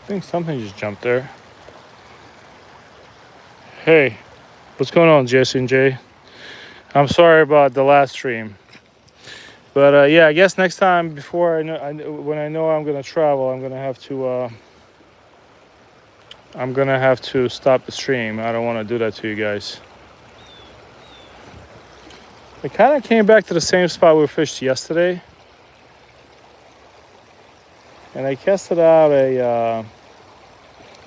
I think something just jumped there. Hey, what's going on, Jesse and Jay? I'm sorry about the last stream, but yeah, I guess next time before when I know I'm gonna travel, I'm gonna have to stop the stream. I don't want to do that to you guys. I kind of came back to the same spot we fished yesterday, and I casted out a.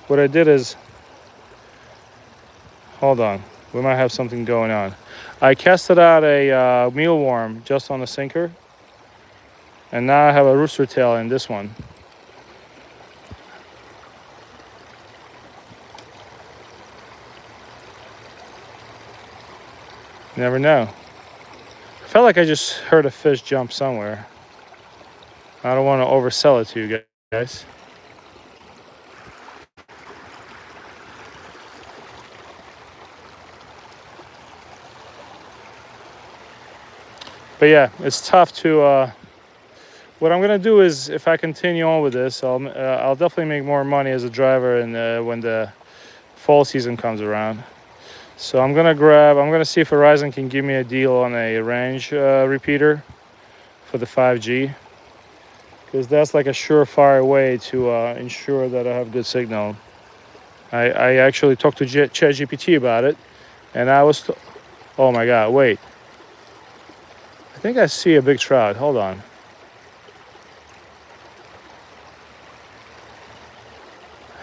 What I did is, hold on, we might have something going on. I casted out a mealworm just on the sinker, and now I have a rooster tail in this one. You never know. I felt like I just heard a fish jump somewhere. I don't want to oversell it to you guys. But yeah, it's tough to. What I'm gonna do is, if I continue on with this, I'll definitely make more money as a driver, and when the fall season comes around. So I'm gonna see if Verizon can give me a deal on a range repeater for the 5G, because that's like a surefire way to ensure that I have good signal. I actually talked to ChatGPT about it, and oh my God, wait. I think I see a big trout. Hold on.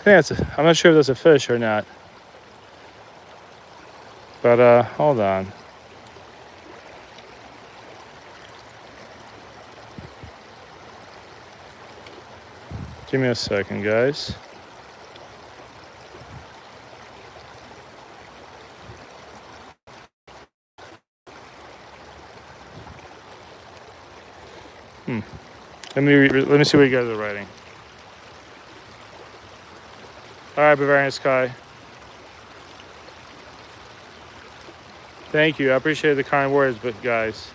I'm not sure if that's a fish or not. But hold on. Give me a second, guys. Let me see what you guys are writing. All right, Bavarian Sky. Thank you. I appreciate the kind words, but guys,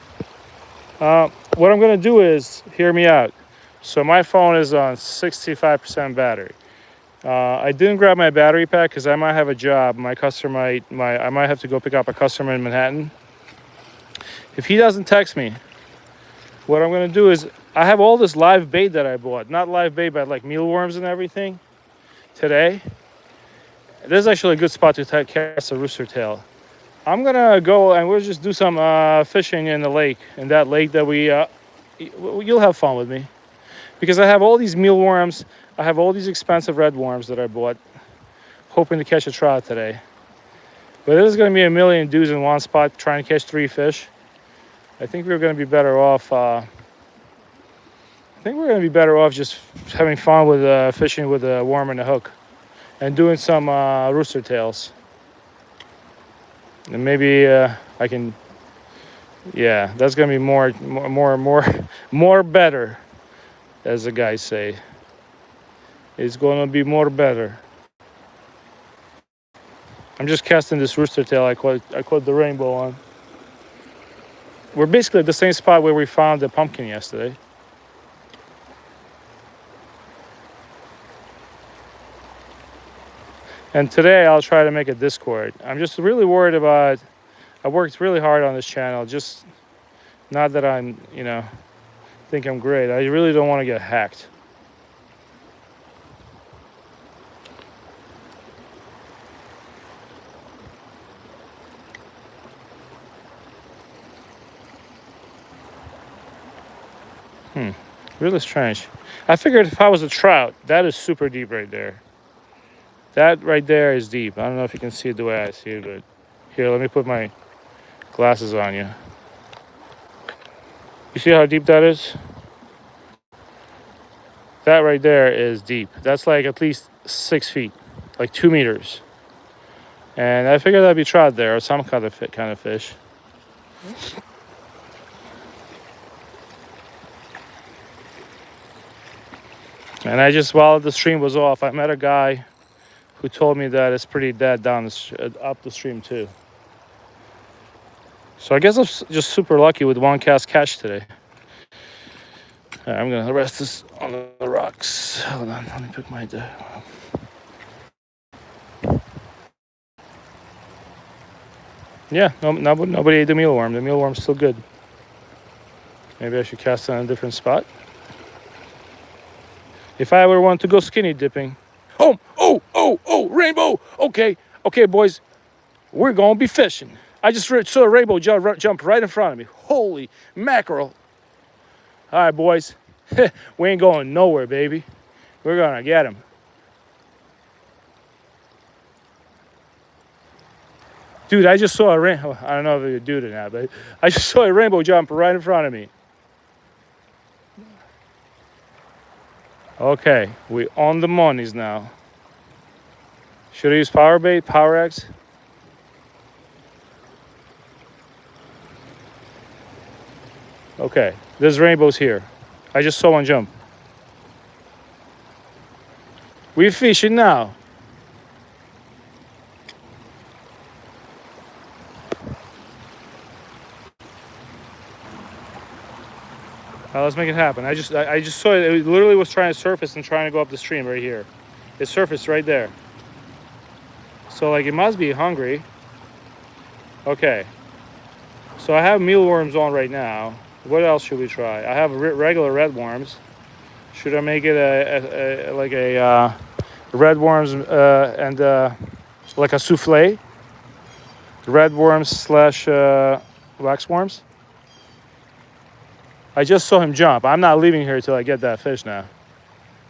what I'm gonna do is hear me out. So my phone is on 65% battery. I didn't grab my battery pack because I might have a job. I might have to go pick up a customer in Manhattan. If he doesn't text me, what I'm gonna do is I have all this live bait that I bought. Not live bait, but like mealworms and everything. Today, this is actually a good spot to cast a rooster tail. I'm gonna go and we'll just do some fishing in the lake. In that lake that you'll have fun with me. Because I have all these mealworms. I have all these expensive red worms that I bought, hoping to catch a trout today. But this is gonna be a million dudes in one spot trying to catch 3 fish. I think we're gonna be better off. Just having fun with fishing with a worm and a hook, and doing some rooster tails. And maybe I can. Yeah, that's gonna be more better, as the guys say. It's gonna be more better. I'm just casting this rooster tail. I caught the rainbow on. We're basically at the same spot where we found the pumpkin yesterday. And today I'll try to make a Discord. I'm just really worried about. I worked really hard on this channel. Just not that I'm, think I'm great. I really don't want to get hacked. Really strange. I figured if I was a trout, that is super deep right there. That right there is deep. I don't know if you can see it the way I see it, but here, let me put my glasses on you. You see how deep that is? That right there is deep. That's like at least 6 feet, like 2 meters. And I figured that'd be trout there, or some kind of fish. And while the stream was off, I met a guy who told me that it's pretty dead up the stream too. So I guess I'm just super lucky with one cast catch today. Right, I'm gonna rest this on the rocks. Hold on, let me pick my Yeah, nobody ate the mealworm. The mealworm's still good. Maybe I should cast it on a different spot. If I ever want to go skinny dipping. Oh, rainbow. Okay, boys, we're going to be fishing. I just saw a rainbow jump right in front of me. Holy mackerel. All right, boys. We ain't going nowhere, baby. We're going to get him. Dude, I just saw a rainbow. I don't know if you do it or not, but I just saw a rainbow jump right in front of me. Okay, we on the monies now. Should I use power bait, power X? Okay, there's rainbows here. I just saw one jump. We fishing now. Let's make it happen. I just saw it. It literally was trying to surface and trying to go up the stream right here. It surfaced right there. So like it must be hungry. Okay. So I have mealworms on right now. What else should we try? I have regular red worms. Should I make it a red worms and like a souffle? Red worms slash wax worms. I just saw him jump. I'm not leaving here till I get that fish now.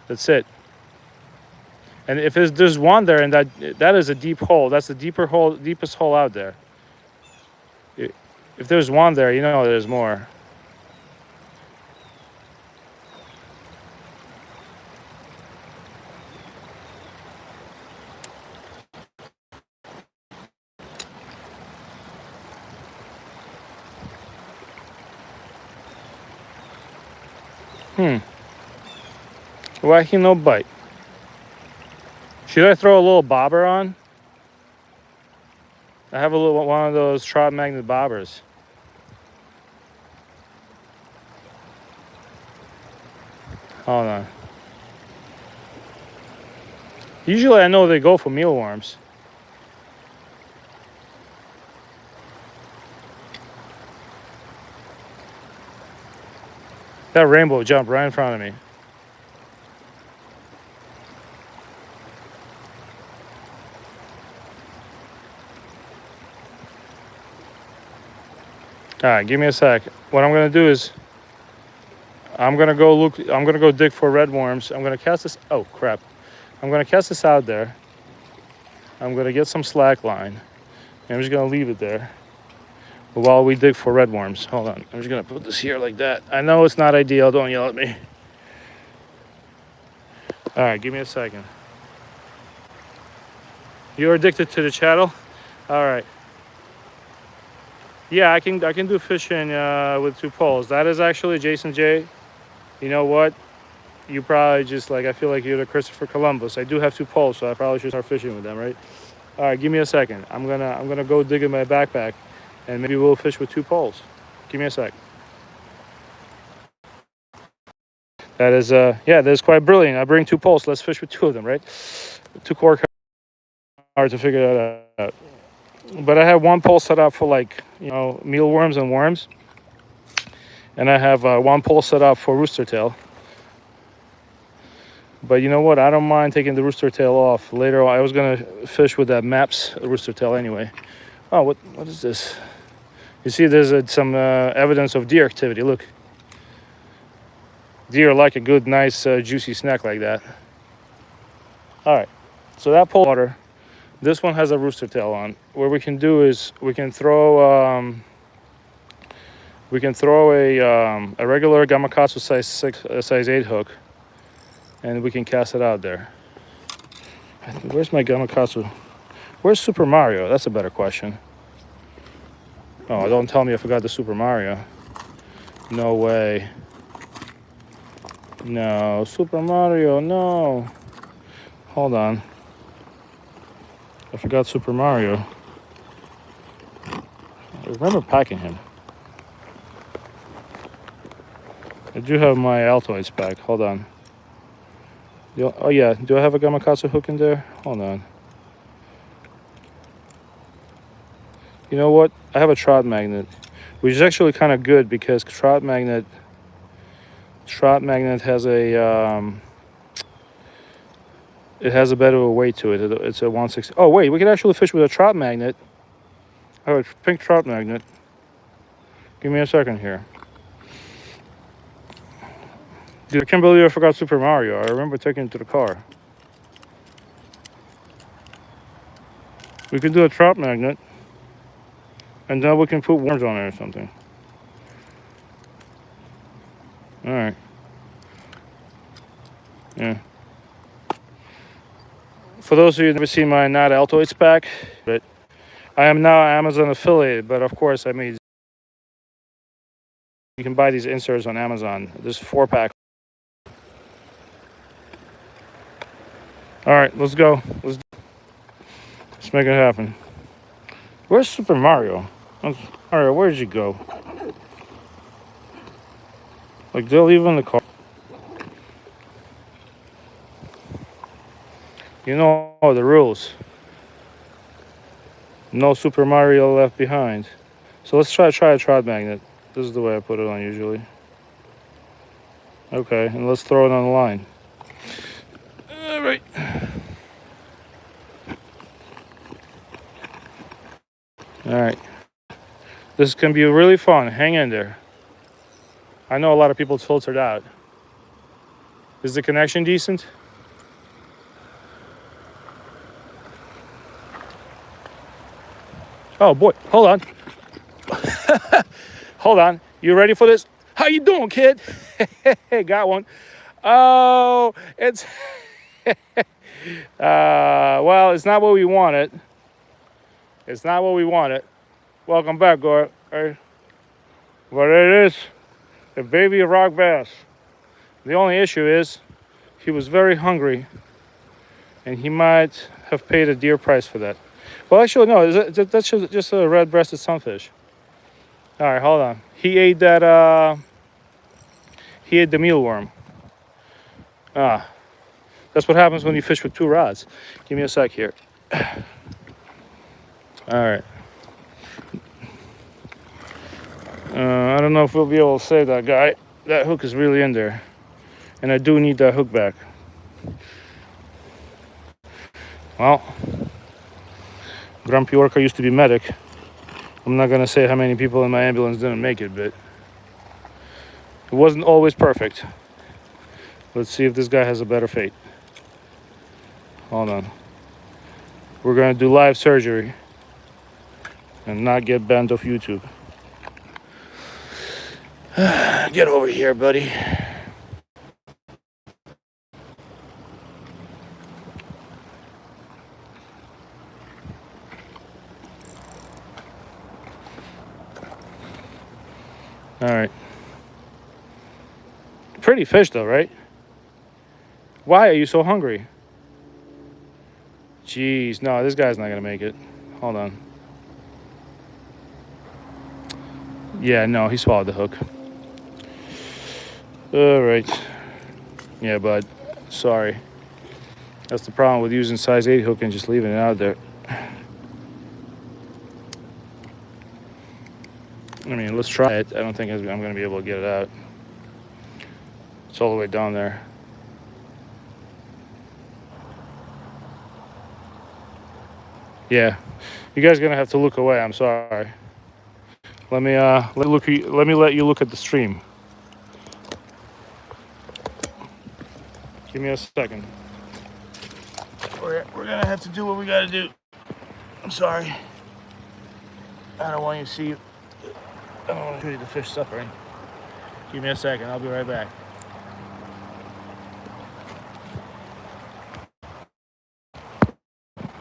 That's it. And if there's one there, and that is a deep hole. That's the deepest hole out there. If there's one there, you know there's more. Why he no bite? Should I throw a little bobber on? I have one of those trout magnet bobbers. Hold on. Usually I know they go for mealworms. That rainbow jumped right in front of me. All right, give me a sec. What I'm gonna do is I'm gonna go dig for red worms. I'm gonna cast this. Oh crap! I'm gonna cast this out there. I'm gonna get some slack line. And I'm just gonna leave it there while we dig for red worms. Hold on. I'm just gonna put this here like that. I know it's not ideal. Don't yell at me. All right, give me a second. You're addicted to the channel? All right. Yeah, I can do fishing with 2 poles. That is actually Jason J. You know what? You probably just I feel like you're the Christopher Columbus. I do have 2 poles, so I probably should start fishing with them, right? All right, give me a second. I'm gonna go dig in my backpack, and maybe we'll fish with 2 poles. Give me a sec. That is that is quite brilliant. I bring 2 poles. Let's fish with 2 of them, right? 2 core hard to figure that out. But I have 1 pole set up for mealworms and worms, and I have 1 pole set up for rooster tail. But you know what? I don't mind taking the rooster tail off later on. I was gonna fish with that Maps rooster tail anyway. Oh, what is this? You see, there's some evidence of deer activity. Look, deer like a good, nice, juicy snack like that. All right, so that pole water. This one has a rooster tail on. What we can do is we can throw a regular Gamakatsu size 8 hook, and we can cast it out there. Where's my Gamakatsu? Where's Super Mario? That's a better question. Oh, don't tell me I forgot the Super Mario. No way. No, Super Mario, no. Hold on. I forgot Super Mario. I remember packing him. I do have my Altoids back. Hold on. Oh yeah, do I have a Gamakatsu hook in there? Hold on. You know what? I have a trout magnet, which is actually kind of good because trout magnet has it has a better weight to it. It's a 160. Oh wait, we can actually fish with a trout magnet. I have a pink trout magnet. Give me a second here. Dude, I can't believe I forgot Super Mario. I remember taking it to the car. We could do a trout magnet, and then we can put worms on it or something. All right. Yeah. For those of you who never seen my Not Altoids pack, but I am now Amazon affiliate. But of course, I mean, you can buy these inserts on Amazon. There's 4-pack. All right, let's go. Let's make it happen. Where's Super Mario? Mario, where did you go? Like, they'll leave in the car. You know the rules. No Super Mario left behind. So let's try a trout magnet. This is the way I put it on usually. Okay, and let's throw it on the line. All right. All right. This can be really fun. Hang in there. I know a lot of people filtered out. Is the connection decent? Oh boy, hold on. Hold on. You ready for this? How you doing, kid? Got one. Oh, it's well, it's not what we wanted. It's not what we wanted. Welcome back, Gore. But it is a baby rock bass. The only issue is he was very hungry, and he might have paid a dear price for that. Well, actually, no. That's just a red-breasted sunfish. All right, hold on. He ate that. He ate the mealworm. That's what happens when you fish with 2 rods. Give me a sec here. All right. I don't know if we'll be able to save that guy. That hook is really in there, and I do need that hook back. Well, Grumpy Orca used to be medic. I'm not gonna say how many people in my ambulance didn't make it, but it wasn't always perfect. Let's see if this guy has a better fate. Hold on. We're gonna do live surgery and not get banned off YouTube. Get over here, buddy. All right. Pretty fish though, right? Why are you so hungry? Jeez, no, this guy's not gonna make it. Hold on. Yeah, no, he swallowed the hook. All right. Yeah, bud. Sorry. That's the problem with using size 8 hook and just leaving it out there. I mean, let's try it. I don't think I'm going to be able to get it out. It's all the way down there. Yeah. You guys are going to have to look away. I'm sorry. Let me let you look at the stream. Give me a second. We're going to have to do what we got to do. I'm sorry. I don't want you to see I don't want to show you the fish suffering. Give me a second. I'll be right back.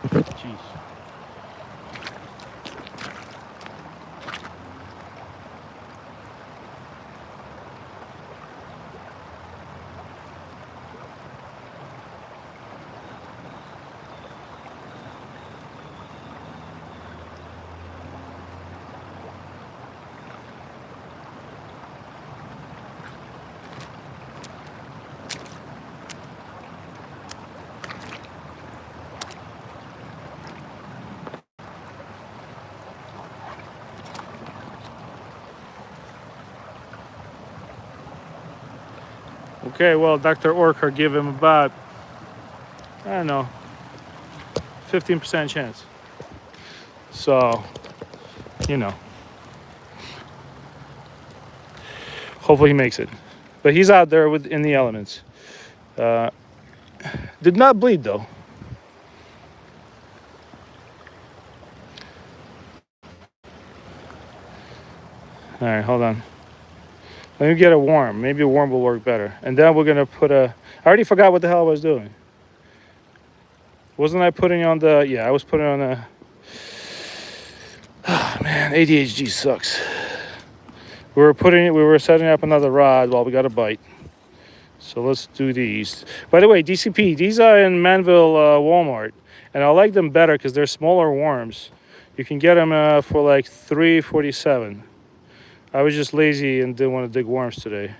Jeez. Okay, well, Dr. Orker gave him about, I don't know, 15% chance. So, you know, hopefully he makes it. But he's out there in the elements. Uh, did not bleed though. All right, hold on. Let me get a worm. Maybe a worm will work better. And then we're gonna put a. I already forgot what the hell I was doing. Wasn't I putting on the? Yeah, I was putting on the. Oh, man, ADHD sucks. We were setting up another rod while we got a bite. So let's do these. By the way, DCP, these are in Manville Walmart, and I like them better because they're smaller worms. You can get them for like $3.47. I was just lazy and didn't want to dig worms today.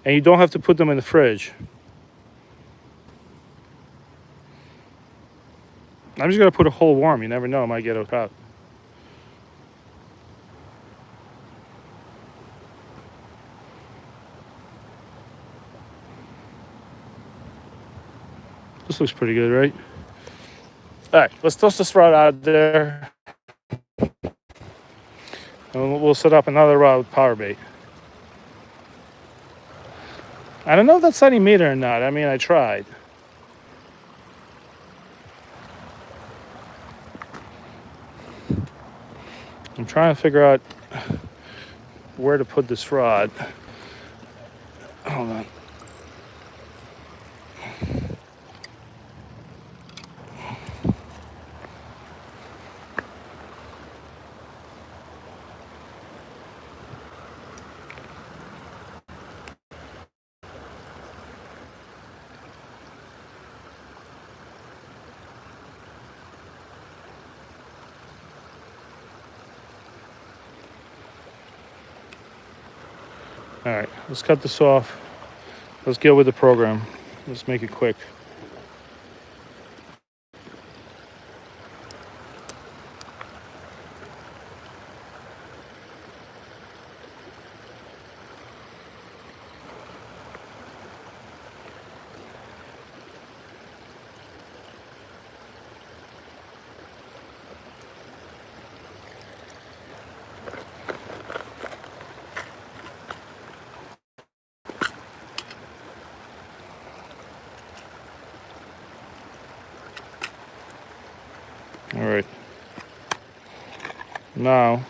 And you don't have to put them in the fridge. I'm just gonna put a whole worm. You never know, I might get a trout. This looks pretty good, right? All right, let's toss this rod out there. And we'll set up another rod with power bait. I don't know if that's any meter or not. I mean, I tried. I'm trying to figure out where to put this rod. Hold on. All right, let's cut this off. Let's get with the program. Let's make it quick. All right. Now,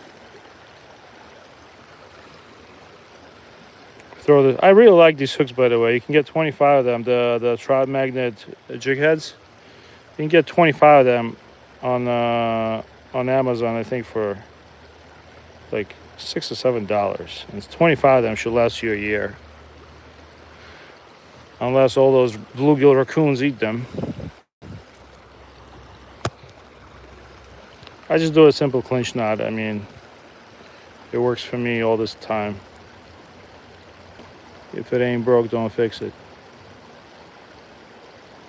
throw the. I really like these hooks, by the way. You can get 25 of them. The trout magnet jig heads. You can get 25 of them on Amazon. I think for like $6 or $7. And it's 25 of them should last you a year, unless all those bluegill raccoons eat them. I just do a simple clinch knot. I mean, it works for me all this time. If it ain't broke, don't fix it.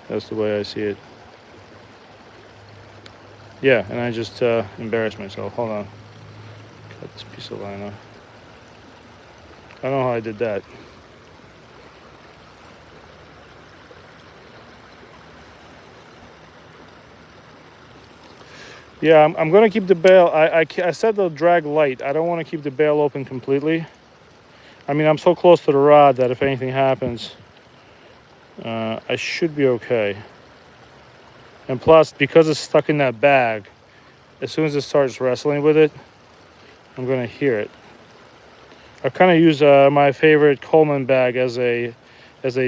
That's the way I see it. Yeah, and I just embarrassed myself. Hold on. Cut this piece of line off. I don't know how I did that. Yeah, I'm going to keep the bail. I said they'll drag light. I don't want to keep the bail open completely. I mean, I'm so close to the rod that if anything happens, I should be okay. And plus, because it's stuck in that bag, as soon as it starts wrestling with it, I'm going to hear it. I kind of use my favorite Coleman bag as a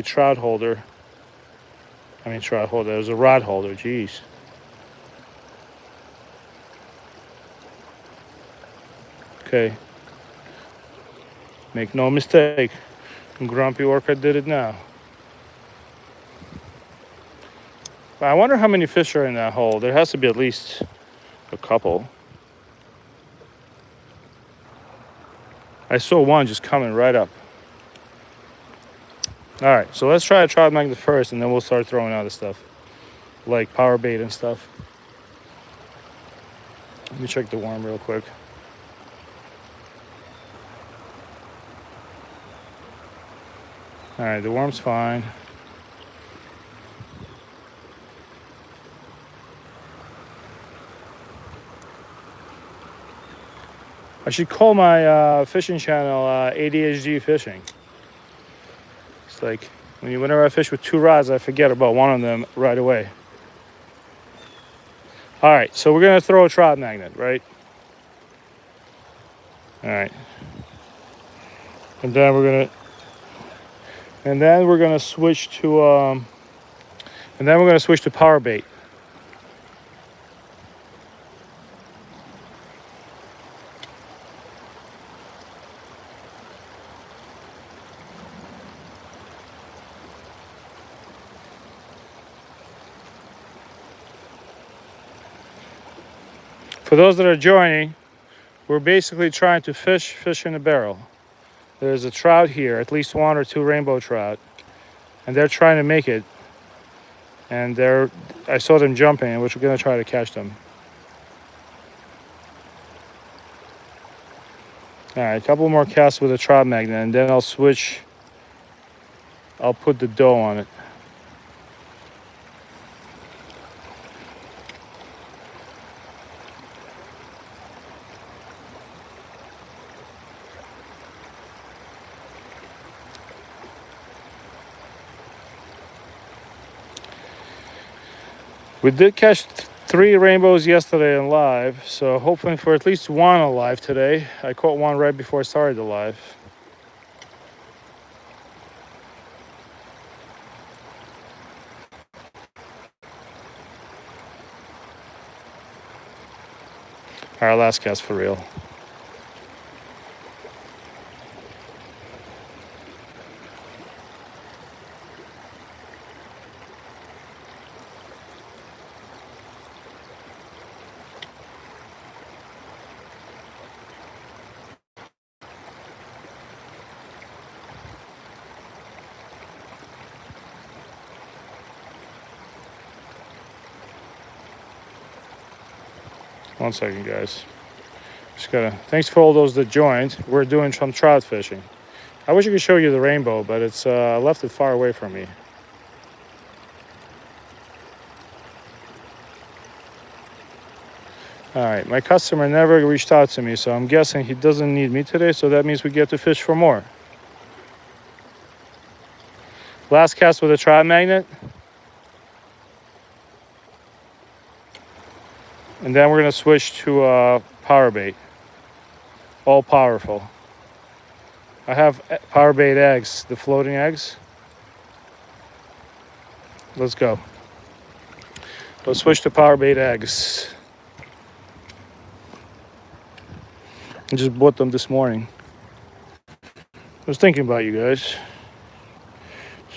trout holder. I mean, trout holder. It was a rod holder. Jeez. Okay. Make no mistake. Grumpy Orca did it now. I wonder how many fish are in that hole. There has to be at least a couple. I saw one just coming right up. All right, so let's try a trout magnet first, and then we'll start throwing other stuff, like power bait and stuff. Let me check the worm real quick. All right, the worm's fine. I should call my fishing channel ADHD Fishing. It's like whenever I fish with 2 rods, I forget about one of them right away. All right, so we're gonna throw a trout magnet, right? All right, and then we're gonna switch to power bait. For those that are joining, we're basically trying to fish in a barrel. There's a trout here, at least 1 or 2 rainbow trout, and they're trying to make it. And I saw them jumping, which we're gonna try to catch them. All right, a couple more casts with a trout magnet, and then I'll put the dough on it. We did catch 3 rainbows yesterday in live, so hoping for at least 1 alive today. I caught 1 right before I started the live. Our last cast for real. One second, guys. Thanks for all those that joined. We're doing some trout fishing. I wish I could show you the rainbow, but it's left it far away from me. All right, my customer never reached out to me, so I'm guessing he doesn't need me today, so that means we get to fish for more. Last cast with a trout magnet. And then we're gonna switch to power bait. All powerful. I have power bait eggs, the floating eggs. Let's go. Let's switch to power bait eggs. I just bought them this morning. I was thinking about you guys.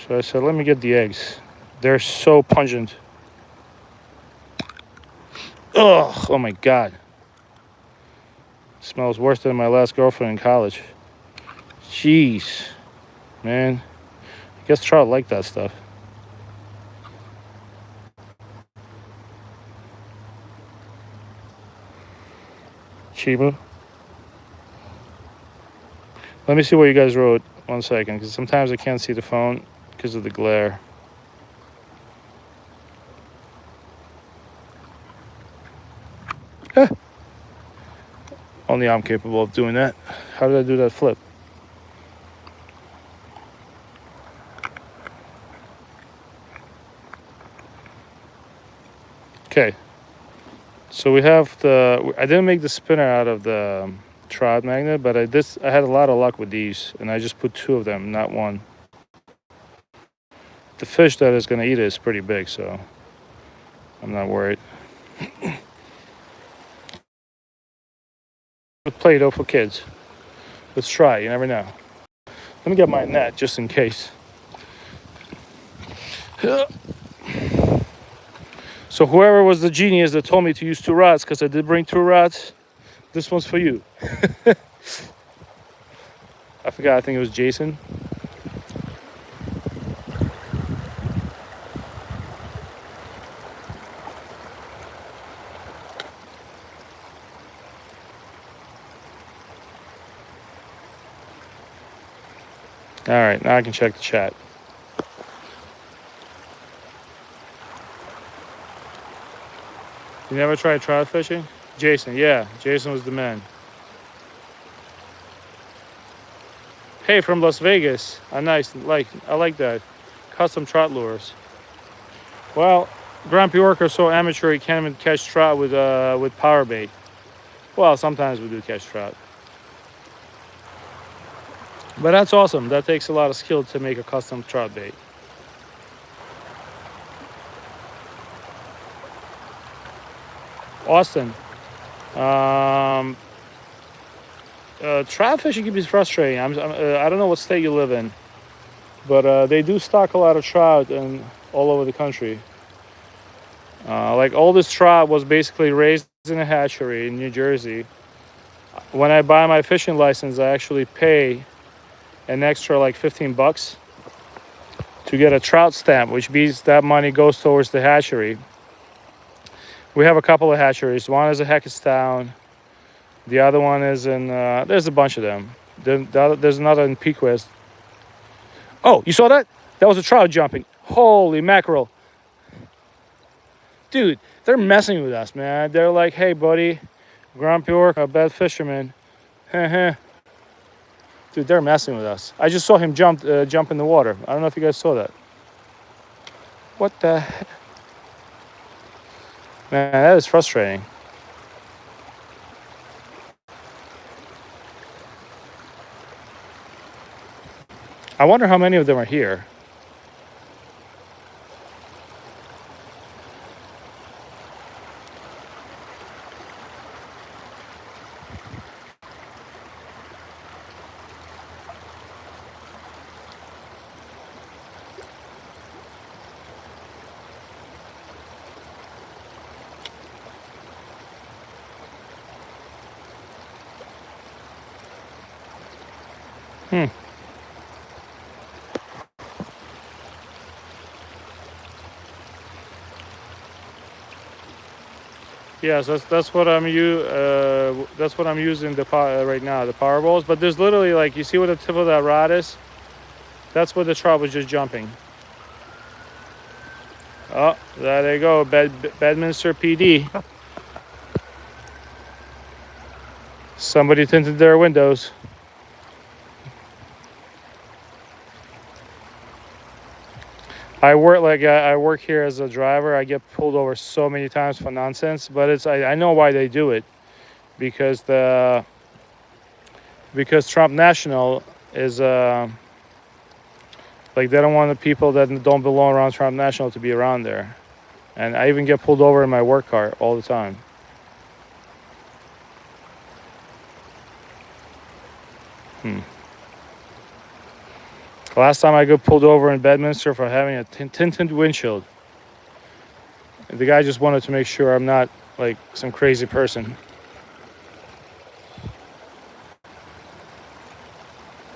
So I said, let me get the eggs. They're so pungent. Ugh, oh my God. Smells worse than my last girlfriend in college. Jeez, man. I guess trout like that stuff. Chiba. Let me see what you guys wrote. 1 second, because sometimes I can't see the phone because of the glare. Only I'm capable of doing that. How did I do that flip? Okay. So we have I didn't make the spinner out of the trout magnet, but I had a lot of luck with these, and I just put 2 of them, not 1. The fish that is going to eat it is pretty big, so I'm not worried. Play-Doh for kids. Let's try, you never know. Let me get my net just in case. So whoever was the genius that told me to use 2 rods, because I did bring 2 rods, this one's for you. I forgot, I think it was Jason. All right, now I can check the chat. You never tried trout fishing? Jason, yeah, Jason was the man. Hey, from Las Vegas. I like that. Custom trout lures. Well, Grumpy Orca is so amateur he can't even catch trout with power bait. Well, sometimes we do catch trout. But that's awesome. That takes a lot of skill to make a custom trout bait. Austin. Trout fishing can be frustrating. I don't know what state you live in, but they do stock a lot of trout all over the country. Like all this trout was basically raised in a hatchery in New Jersey. When I buy my fishing license, I actually pay an extra like $15 to get a trout stamp, which means that money goes towards the hatchery. We have a couple of hatcheries. One is in Hackettstown. The other one is in, there's a bunch of them. There's another in Pequest. Oh, you saw that? That was a trout jumping. Holy mackerel. Dude, they're messing with us, man. They're like, hey, buddy, Grumpy Orca, a bad fisherman. Dude, they're messing with us. I just saw him jump in the water. I don't know if you guys saw that. What the heck? Man, that is frustrating. I wonder how many of them are here. Yes, that's what that's what I'm using right now, the power balls. But there's literally like, you see what the tip of that rod is? That's where the trout was just jumping. Oh, there they go, Bedminster PD. Somebody tinted their windows. I work here as a driver. I get pulled over so many times for nonsense, but I know why they do it, because Trump National is like, they don't want the people that don't belong around Trump National to be around there, and I even get pulled over in my work car all the time. Last time I got pulled over in Bedminster for having a tinted windshield. The guy just wanted to make sure I'm not like some crazy person.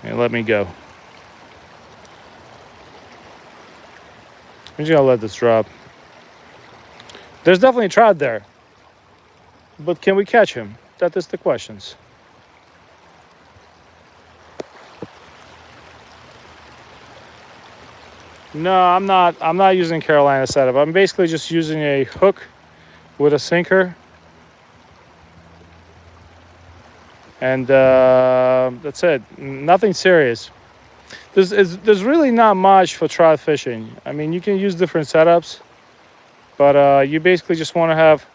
And let me go. I'm just gonna let this drop. There's definitely trout there. But can we catch him? That is the questions. No, I'm not using Carolina setup. I'm basically just using a hook with a sinker. And that's it. Nothing serious. There's really not much for trout fishing. I mean, you can use different setups, but you basically just want to have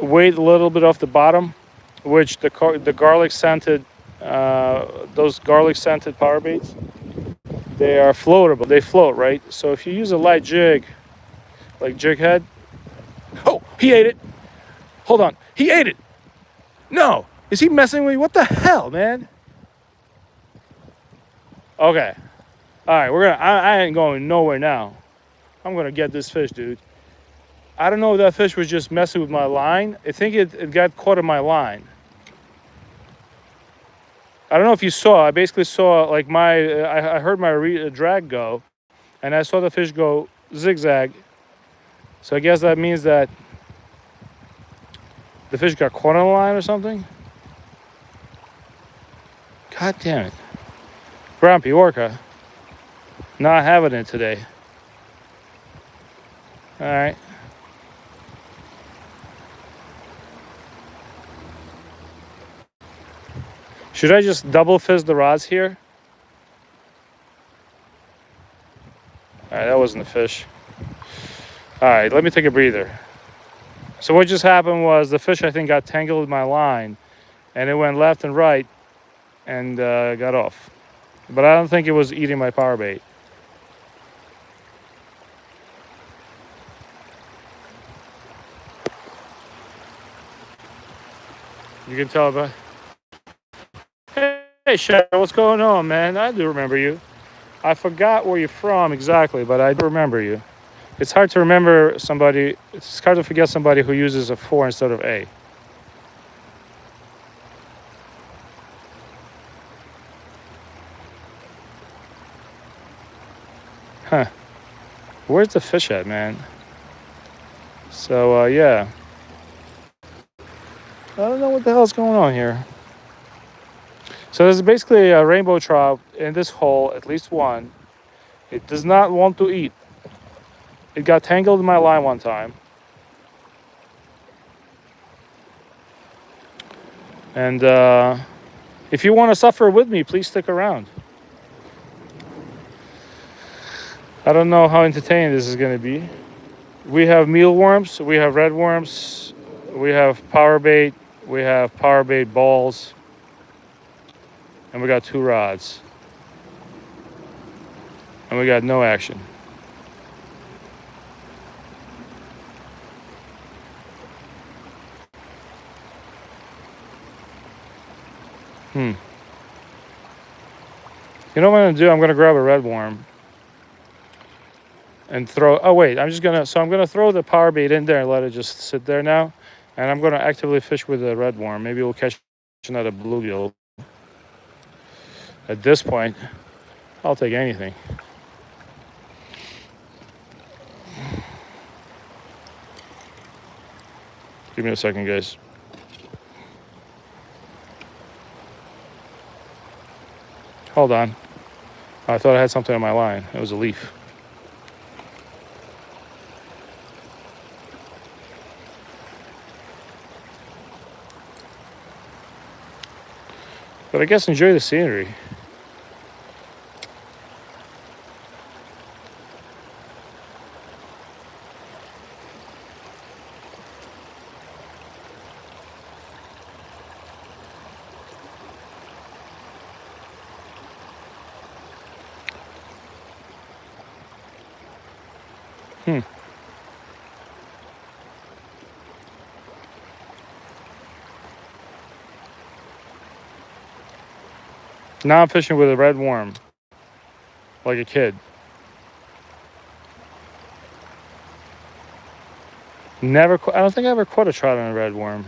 weight a little bit off the bottom, which the garlic scented, those garlic scented power baits, they are floatable. They float, right? So if you use a light jig, like jig head. Oh, he ate it. Hold on, he ate it. No, is he messing with me? What the hell, man? Okay, all right, I ain't going nowhere now. I'm gonna get this fish, dude. I don't know if that fish was just messing with my line. I think it got caught in my line. I don't know if you saw. I basically saw like I heard my drag go, and I saw the fish go zigzag. So I guess that means that the fish got caught on the line or something. God damn it! Grumpy orca. Not having it today. All right. Should I just double fizz the rods here? All right, that wasn't a fish. All right, let me take a breather. So what just happened was the fish, I think, got tangled with my line, and it went left and right and got off. But I don't think it was eating my power bait. You can tell by... Hey, Shadow, what's going on, man? I do remember you. I forgot where you're from exactly, but I do remember you. It's hard to remember somebody. It's hard to forget somebody who uses a 4 instead of A. Huh. Where's the fish at, man? So, yeah. I don't know what the hell's going on here. So there's basically a rainbow trout in this hole, at least one. It does not want to eat. It got tangled in my line one time. And if you want to suffer with me, please stick around. I don't know how entertaining this is going to be. We have mealworms, we have red worms, we have power bait, we have power bait balls, and we got 2 rods. And we got no action. You know what I'm gonna do? I'm gonna grab a red worm and throw. Oh wait, I'm gonna throw the power bait in there and let it just sit there now. And I'm gonna actively fish with the red worm. Maybe we'll catch another bluegill. At this point, I'll take anything. Give me a second, guys. Hold on. I thought I had something on my line. It was a leaf. But I guess enjoy the scenery. Now I'm fishing with a red worm, like a kid. I don't think I ever caught a trout on a red worm.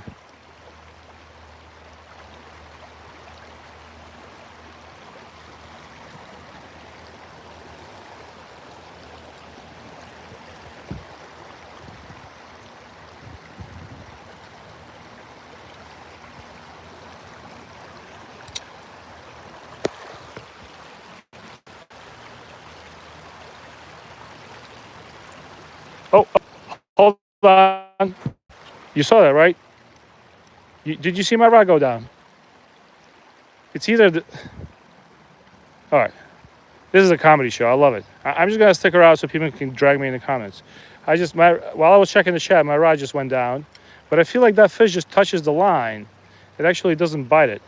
Oh, hold on. You saw that, right? Did you see my rod go down? It's either... All right. This is a comedy show. I love it. I'm just going to stick around so people can drag me in the comments. While I was checking the chat, my rod just went down. But I feel like that fish just touches the line. It actually doesn't bite it.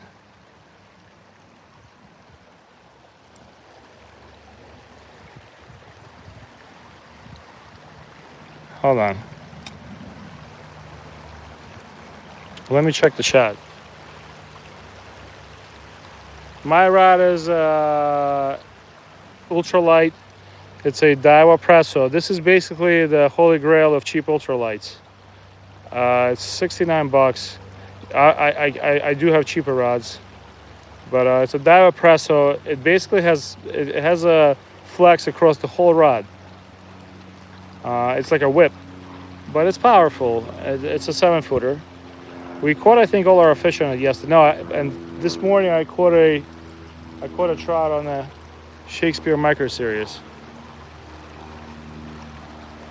Hold on. Let me check the chat. My rod is ultralight. It's a Daiwa Presso. This is basically the holy grail of cheap ultralights. It's 69 bucks. I do have cheaper rods, but it's a Daiwa Presso. It basically has a flex across the whole rod. It's like a whip, but it's powerful. It's a 7-footer. We caught, I think, all our fish on it yesterday. No, and this morning I caught a I caught a trout on the Shakespeare Micro Series,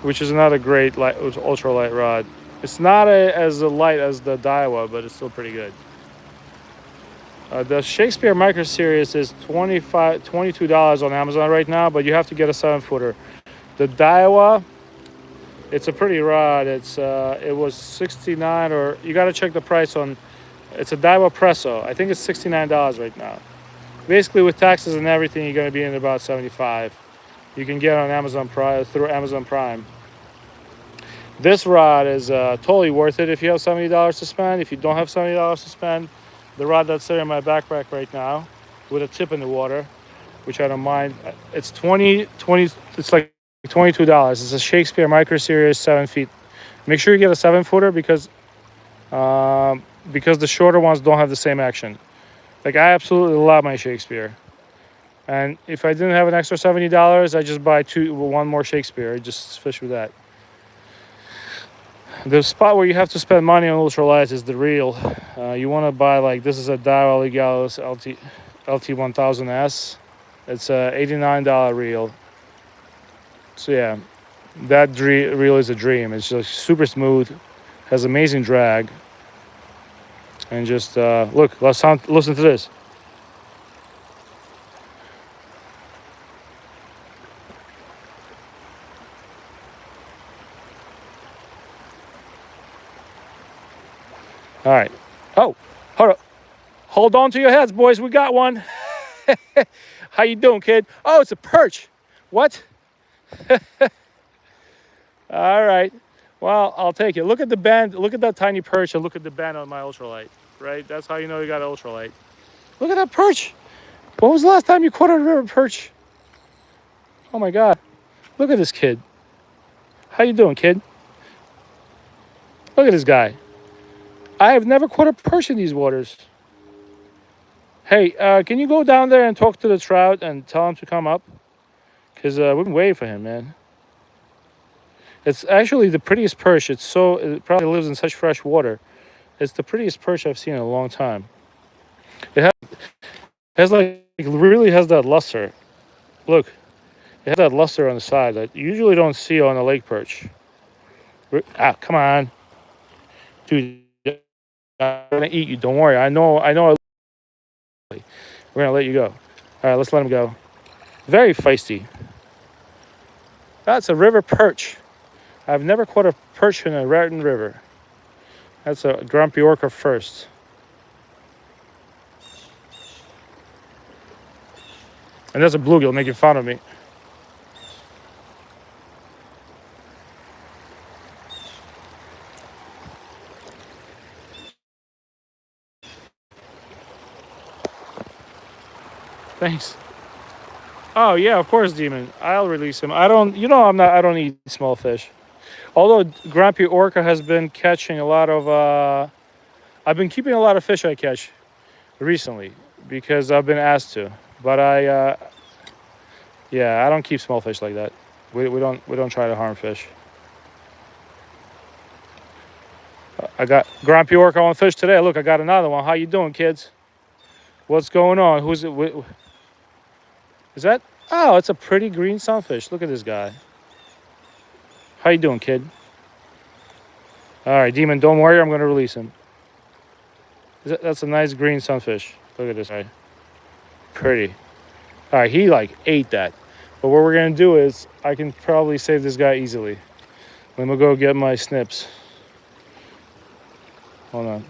which is another great light, ultralight rod. It's not as light as the Daiwa, but it's still pretty good. The Shakespeare Micro Series is $22 on Amazon right now, but you have to get a 7-footer. The Daiwa, it's a pretty rod. It was 69, or you got to check the price on. It's a Daiwa Presso. I think it's $69 right now. Basically, with taxes and everything, you're going to be in about 75. You can get it on Amazon Prime through Amazon Prime. This rod is totally worth it if you have $70 to spend. If you don't have $70 to spend, the rod that's sitting in my backpack right now with a tip in the water, which I don't mind, it's it's like $22. It's a Shakespeare Micro Series 7 feet. Make sure you get a 7-footer because the shorter ones don't have the same action. Like, I absolutely love my Shakespeare. And if I didn't have an extra $70, I just buy one more Shakespeare. I just fish with that. The spot where you have to spend money on ultralights is the reel. You want to buy, like, this is a Daiwa Legalis LT1000S. It's a $89 reel. So yeah, that reel is a dream. It's just super smooth, has amazing drag, and just look. Listen to this. All right. Oh, hold on to your heads, boys. We got one. How you doing, kid? Oh, it's a perch. What? All right. Well, I'll take it. Look at the band. Look at that tiny perch, and look at the band on my ultralight. Right? That's how you know you got an ultralight. Look at that perch. When was the last time you caught a river perch? Oh my God. Look at this kid. How you doing, kid? Look at this guy. I have never caught a perch in these waters. Hey, can you go down there and talk to the trout and tell him to come up? Because we've been waiting for him, man. It's actually the prettiest perch. It probably lives in such fresh water. It's the prettiest perch I've seen in a long time. It really has that luster. Look, it has that luster on the side that you usually don't see on a lake perch. Come on. Dude, I'm gonna eat you. Don't worry. I know. We're gonna let you go. All right, let's let him go. Very feisty. That's a river perch. I've never caught a perch in a Raritan River. That's a grumpy orca first. And there's a bluegill making fun of me. Thanks. Oh yeah, of course, Demon. I'll release him. I don't eat small fish. Although grumpy orca has been catching a lot of I've been keeping a lot of fish I catch recently because I've been asked to. But I don't keep small fish like that. We don't try to harm fish. I got grumpy orca on fish today. Look, I got another one. How you doing, kids? What's going on? Who's it? Is that? Oh, it's a pretty green sunfish. Look at this guy. How you doing, kid? All right, Demon, don't worry. I'm going to release him. That's a nice green sunfish. Look at this guy. Pretty. All right, he ate that. But what we're going to do is I can probably save this guy easily. Let me go get my snips. Hold on.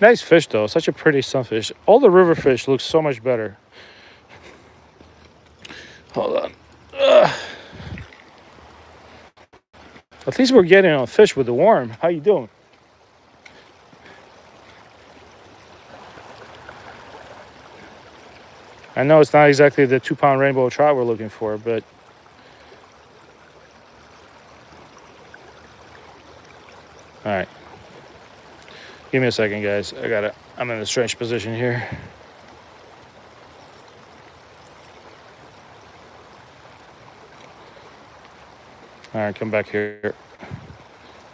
Nice fish, though. Such a pretty sunfish. All the river fish look so much better. Hold on. At least we're getting on fish with the worm. How you doing? I know it's not exactly the 2-pound rainbow trout we're looking for, but all right. Give me a second, guys. I'm in a strange position here. All right, come back here.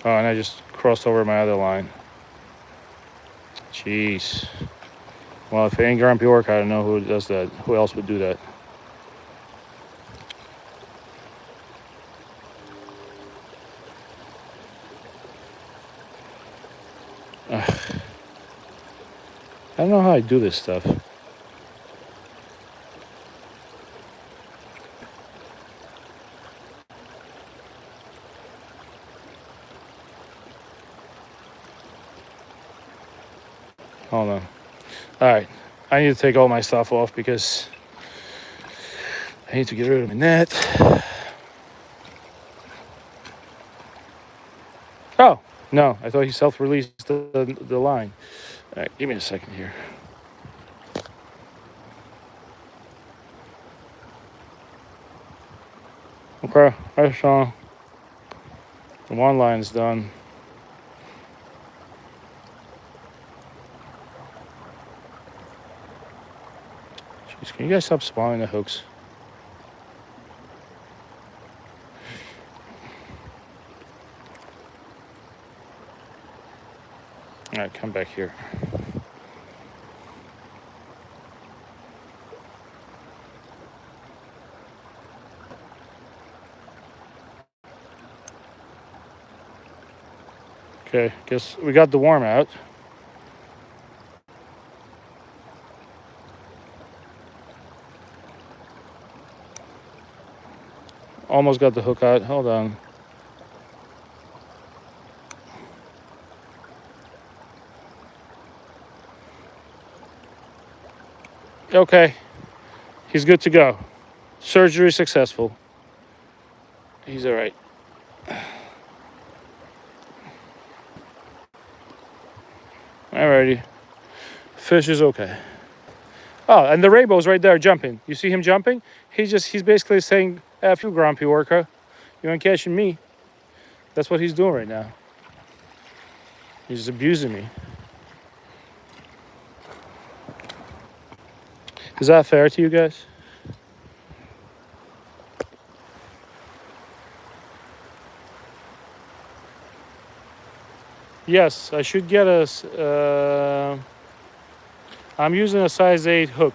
Oh, and I just crossed over my other line. Jeez. Well, if it ain't Grumpy Orca, I don't know who does that. Who else would do that? Ugh. I don't know how I do this stuff. Hold on. All right. I need to take all my stuff off because I need to get rid of my net. Oh, no. I thought he self-released the line. All right. Give me a second here. Okay. Hi, Sean. The one line's done. Jeez, can you guys stop spawning the hooks? All right, come back here. Okay, guess we got the worm out. Almost got the hook out. Hold on. Okay, he's good to go. Surgery successful. He's all right. Alrighty. Fish is okay. Oh, and the rainbow's right there jumping. You see him jumping? He's basically saying, F you, Grumpy Orca. You ain't catching me. That's what he's doing right now. He's abusing me. Is that fair to you guys? Yes, I should get I'm using a size 8 hook.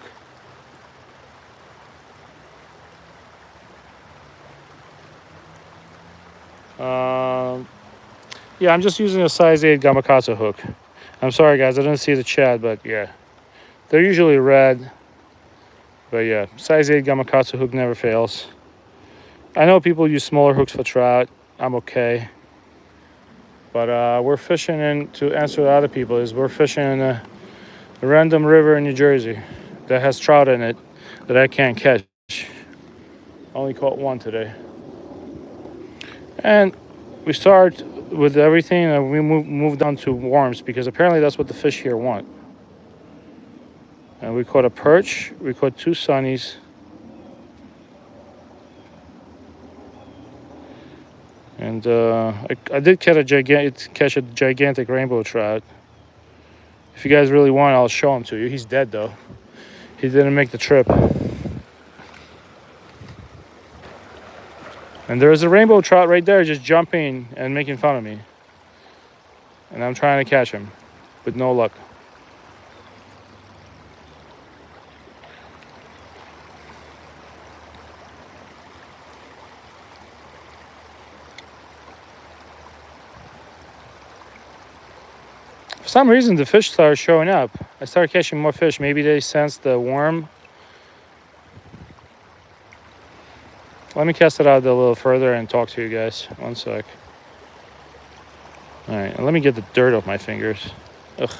Yeah, I'm just using a size 8 Gamakatsu hook. I'm sorry, guys, I didn't see the chat, but yeah. They're usually red. But yeah, size 8 Gamakatsu hook never fails. I know people use smaller hooks for trout. I'm okay. But we're fishing in, to answer to other people, is we're fishing in a random river in New Jersey that has trout in it that I can't catch. Only caught one today. And we start with everything and we moved on to worms because apparently that's what the fish here want. And we caught a perch, we caught 2 sunnies. And I did catch a gigantic rainbow trout. If you guys really want, I'll show him to you. He's dead though. He didn't make the trip. And there is a rainbow trout right there just jumping and making fun of me. And I'm trying to catch him with no luck. For some reason, the fish started showing up. I started catching more fish. Maybe they sensed the worm. Let me cast it out a little further and talk to you guys. One sec. All right, and let me get the dirt off my fingers. Ugh.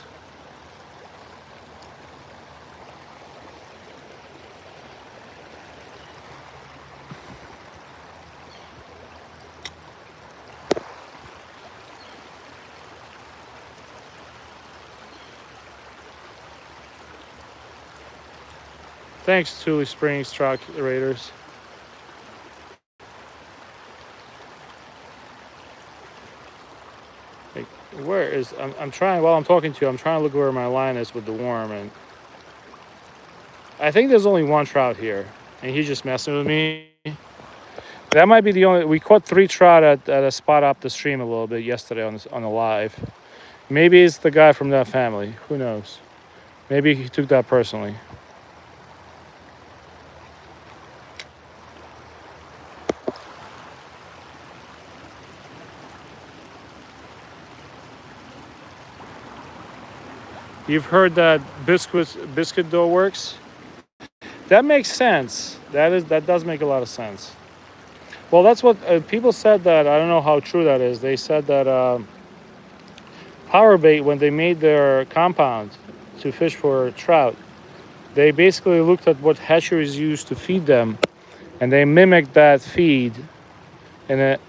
Thanks, Tule Springs Trout Raiders. Like, where is I'm trying while I'm talking to you? I'm trying to look where my line is with the worm, and I think there's only one trout here, and he's just messing with me. That might be the only. We caught 3 trout at a spot up the stream a little bit yesterday on the live. Maybe it's the guy from that family. Who knows? Maybe he took that personally. You've heard that biscuit dough works? That makes sense. That does make a lot of sense. Well, that's what people said. That I don't know how true that is. They said that power bait, when they made their compound to fish for trout, they basically looked at what hatcheries used to feed them, and they mimicked that feed. And it,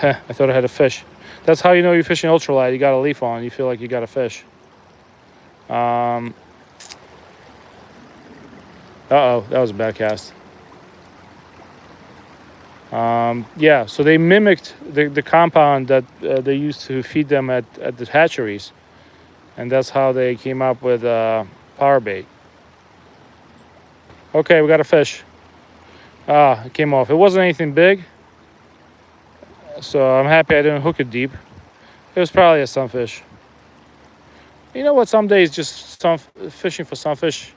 I thought I had a fish. That's how you know you're fishing ultralight. You got a leaf on. You feel like you got a fish. Uh-oh, that was a bad cast. Yeah, so they mimicked the compound that they used to feed them at the hatcheries. And that's how they came up with power bait. Okay, we got a fish. Ah, it came off. It wasn't anything big, so I'm happy I didn't hook it deep. It was probably a sunfish. You know what? Some days just fishing for sunfish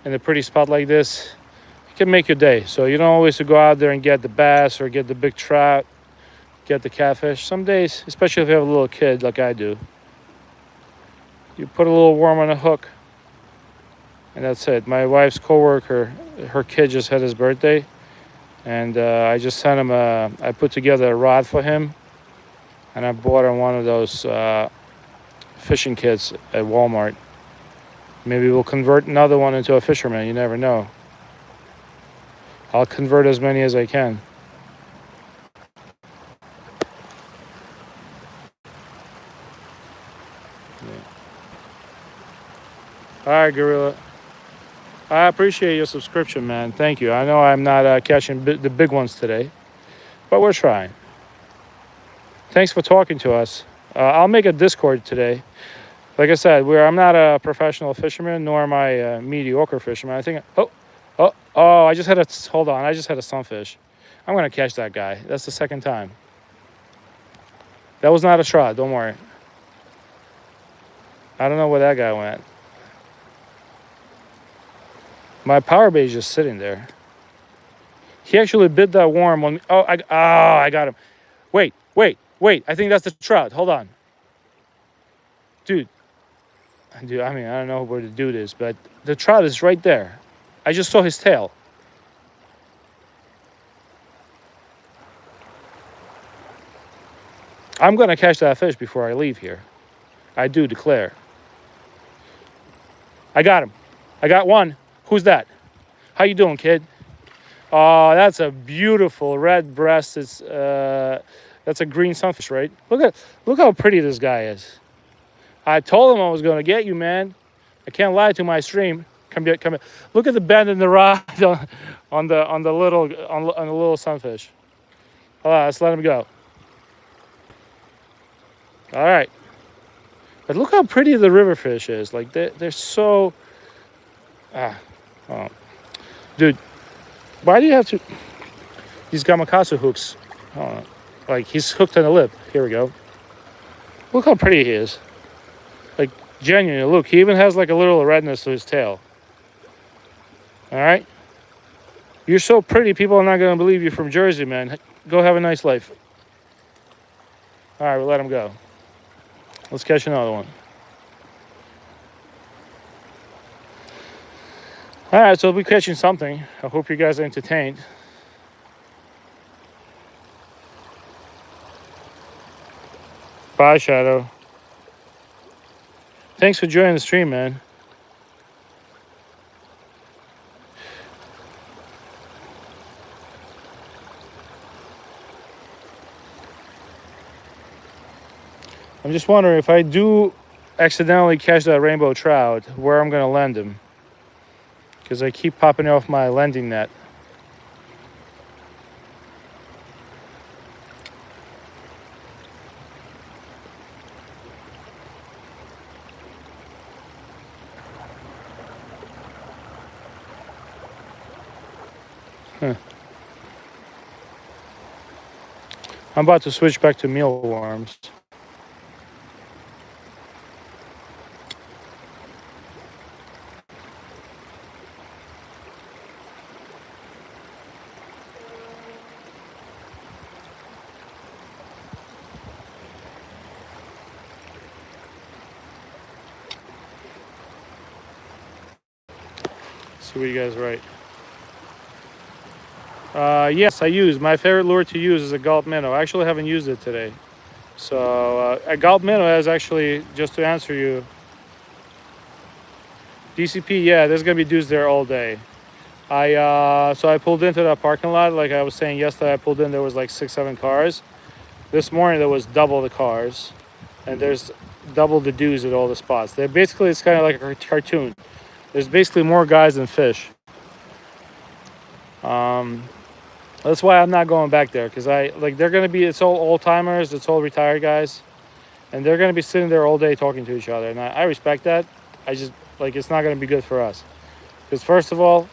in a pretty spot like this, it can make your day. So you don't always go out there and get the bass or get the big trout, get the catfish. Some days, especially if you have a little kid like I do, you put a little worm on a hook, and that's it. My wife's coworker, her kid just had his birthday, and I just sent him I put together a rod for him, and I bought him one of those fishing kits at Walmart. Maybe we'll convert another one into a fisherman. You never know. I'll convert as many as I can. Yeah. All right, Gorilla. I appreciate your subscription, man. Thank you. I know I'm not catching the big ones today, but we're trying. Thanks for talking to us. I'll make a Discord today. Like I said, I'm not a professional fisherman, nor am I a mediocre fisherman. I think. Oh! I just had a. Hold on. I just had a sunfish. I'm gonna catch that guy. That's the second time. That was not a trout. Don't worry. I don't know where that guy went. My power bait is just sitting there. He actually bit that worm on me. I got him. Wait. I think that's the trout. Hold on. Dude, I mean, I don't know where the dude is, but the trout is right there. I just saw his tail. I'm going to catch that fish before I leave here. I do declare. I got him. I got one. Who's that? How you doing, kid? Oh, that's a beautiful red breast. That's a green sunfish, right? Look how pretty this guy is. I told him I was going to get you, man. I can't lie to my stream. Come here. Look at the bend in the rod on the little sunfish. All right, let's let him go. All right. But look how pretty the river fish is. Like they're so. Dude, why do you have to? These gamakatsu hooks. Like he's hooked on the lip. Here we go. Look how pretty he is. Like genuinely, look. He even has like a little redness to his tail. All right. You're so pretty. People are not gonna believe you're from Jersey, man. Go have a nice life. All right, we'll let him go. Let's catch another one. All right, so we'll be catching something. I hope you guys are entertained. Bye, Shadow. Thanks for joining the stream, man. I'm just wondering if I do accidentally catch that rainbow trout, where I'm gonna land him. Because I keep popping off my landing net. I'm about to switch back to mealworms. see what you guys write. Yes, I use. My favorite lure to use is a gulp minnow. I actually haven't used it today. So a gulp minnow is actually, just to answer you, DCP, yeah, there's going to be dudes there all day. So I pulled into that parking lot. Like I was saying yesterday, I pulled in, there was like 6-7 cars. This morning there was double the cars. And there's double the dudes at all the spots. They're basically, it's kind of like a cartoon. There's basically more guys than fish. That's why I'm not going back there, because they're gonna be, it's all old timers, it's all retired guys, and they're gonna be sitting there all day talking to each other, and I respect that. I just it's not gonna be good for us, because first of all,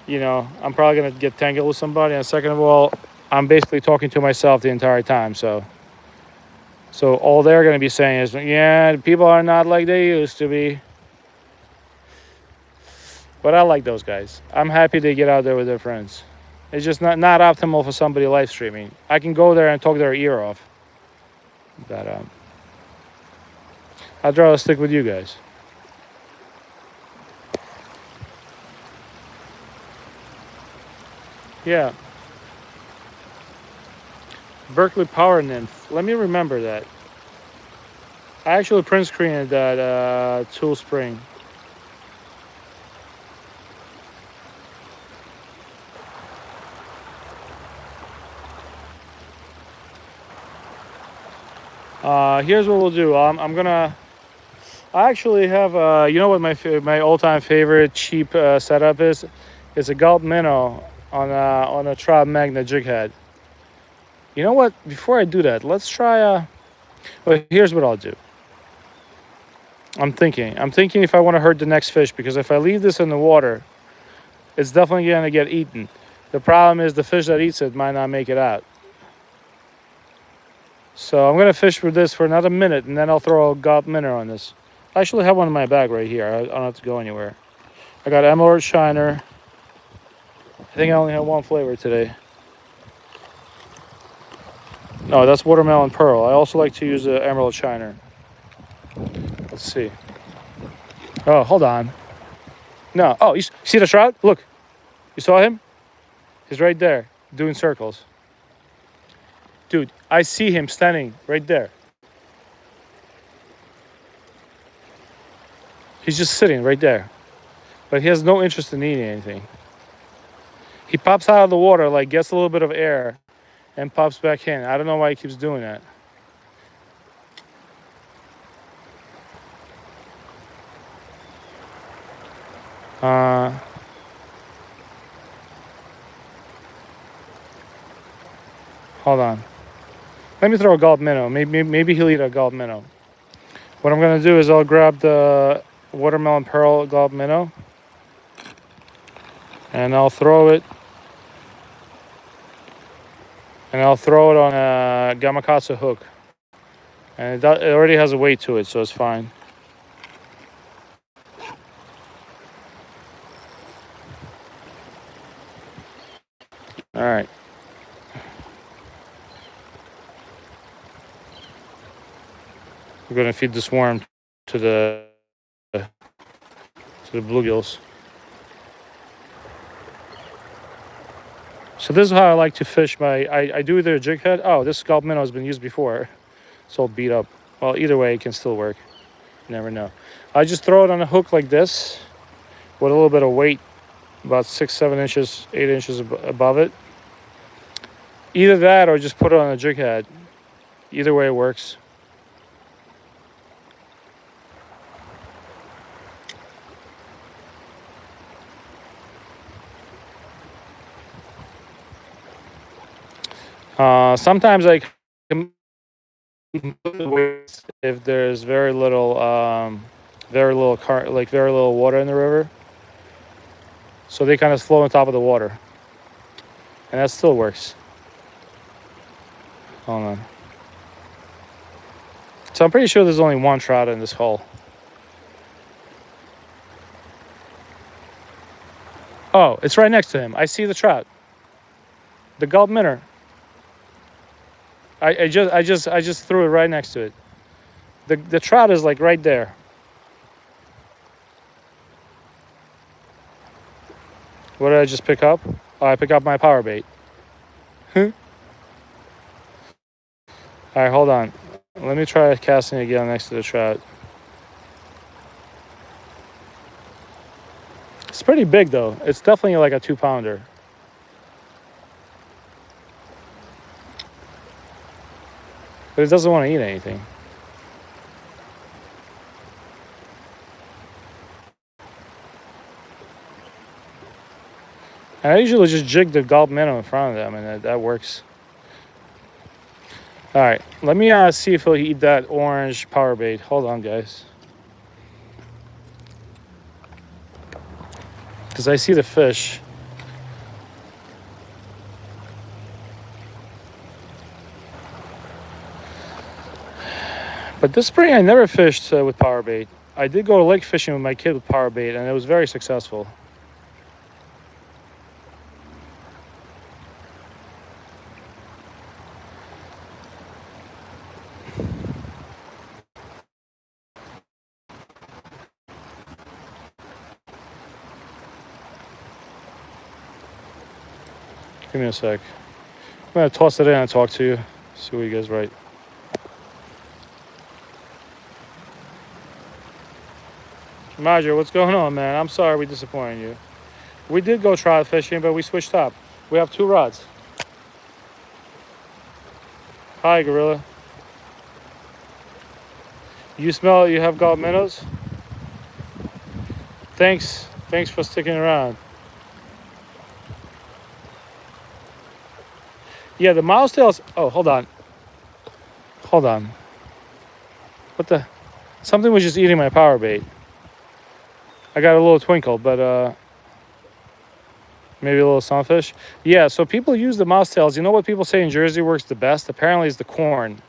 I'm probably gonna get tangled with somebody, and second of all, I'm basically talking to myself the entire time. So all they're gonna be saying is, yeah, people are not like they used to be. But I like those guys. I'm happy they get out there with their friends. It's just not optimal for somebody live streaming. I can go there and talk their ear off. But I'd rather stick with you guys. Yeah. Berkeley Power Nymph. Let me remember that. I actually print screened that Tool Spring. Here's what we'll do. I actually have, you know what my all-time favorite cheap setup is? It's a gulp minnow on a trout magnet jig head. You know what? Before I do that, let's try. Well, here's what I'll do. I'm thinking if I want to hurt the next fish, because if I leave this in the water, it's definitely going to get eaten. The problem is the fish that eats it might not make it out. So I'm going to fish with this for another minute, and then I'll throw a gulp minnow on this. I actually have one in my bag right here. I don't have to go anywhere. I got emerald shiner. I think I only have one flavor today. No, that's watermelon pearl. I also like to use the emerald shiner. Let's see. Oh, hold on. No. Oh, you see the trout? Look. You saw him? He's right there, doing circles. Dude, I see him standing right there. He's just sitting right there. But he has no interest in eating anything. He pops out of the water, like gets a little bit of air, and pops back in. I don't know why he keeps doing that. Hold on. Let me throw a gulp minnow. Maybe he'll eat a gulp minnow. What I'm gonna do is I'll grab the watermelon pearl gulp minnow, and I'll throw it. And I'll throw it on a gamakatsu hook. And it already has a weight to it, so it's fine. All right. We're gonna feed this worm to the bluegills. So this is how I like to fish my. I do either a jig head. Oh, this gulp minnow has been used before. It's all beat up. Well, either way, it can still work. You never know. I just throw it on a hook like this, with a little bit of weight, about 6, 7 inches, 8 inches above it. Either that, or just put it on a jig head. Either way, it works. Sometimes I can put the weights if there's very little water in the river, so they kind of flow on top of the water, and that still works. Hold on. So I'm pretty sure there's only one trout in this hole. Oh, it's right next to him. I see the trout. The gulp minnow. I just threw it right next to it. The trout is like right there. What did I just pick up? Oh, I pick up my power bait. All right, hold on. Let me try casting again next to the trout. It's pretty big though. It's definitely like a 2-pounder. But it doesn't want to eat anything. And I usually just jig the gulp minnow in front of them, and that works. All right, let me see if he'll eat that orange power bait. Hold on, guys. Because I see the fish. But this spring I never fished with power bait. I did go lake fishing with my kid with power bait, and it was very successful. Give me a sec. I'm gonna toss it in and talk to you. See what you guys write. Roger, what's going on, man? I'm sorry we disappointed you. We did go trout fishing, but we switched up. We have 2 rods. Hi, Gorilla. You smell it? You have gulp minnows? Thanks for sticking around. Yeah, the mouse tails. Oh, hold on. What the? Something was just eating my power bait. I got a little twinkle, but maybe a little sunfish. Yeah, so people use the mouse tails. You know what people say in Jersey works the best? Apparently it's the corn.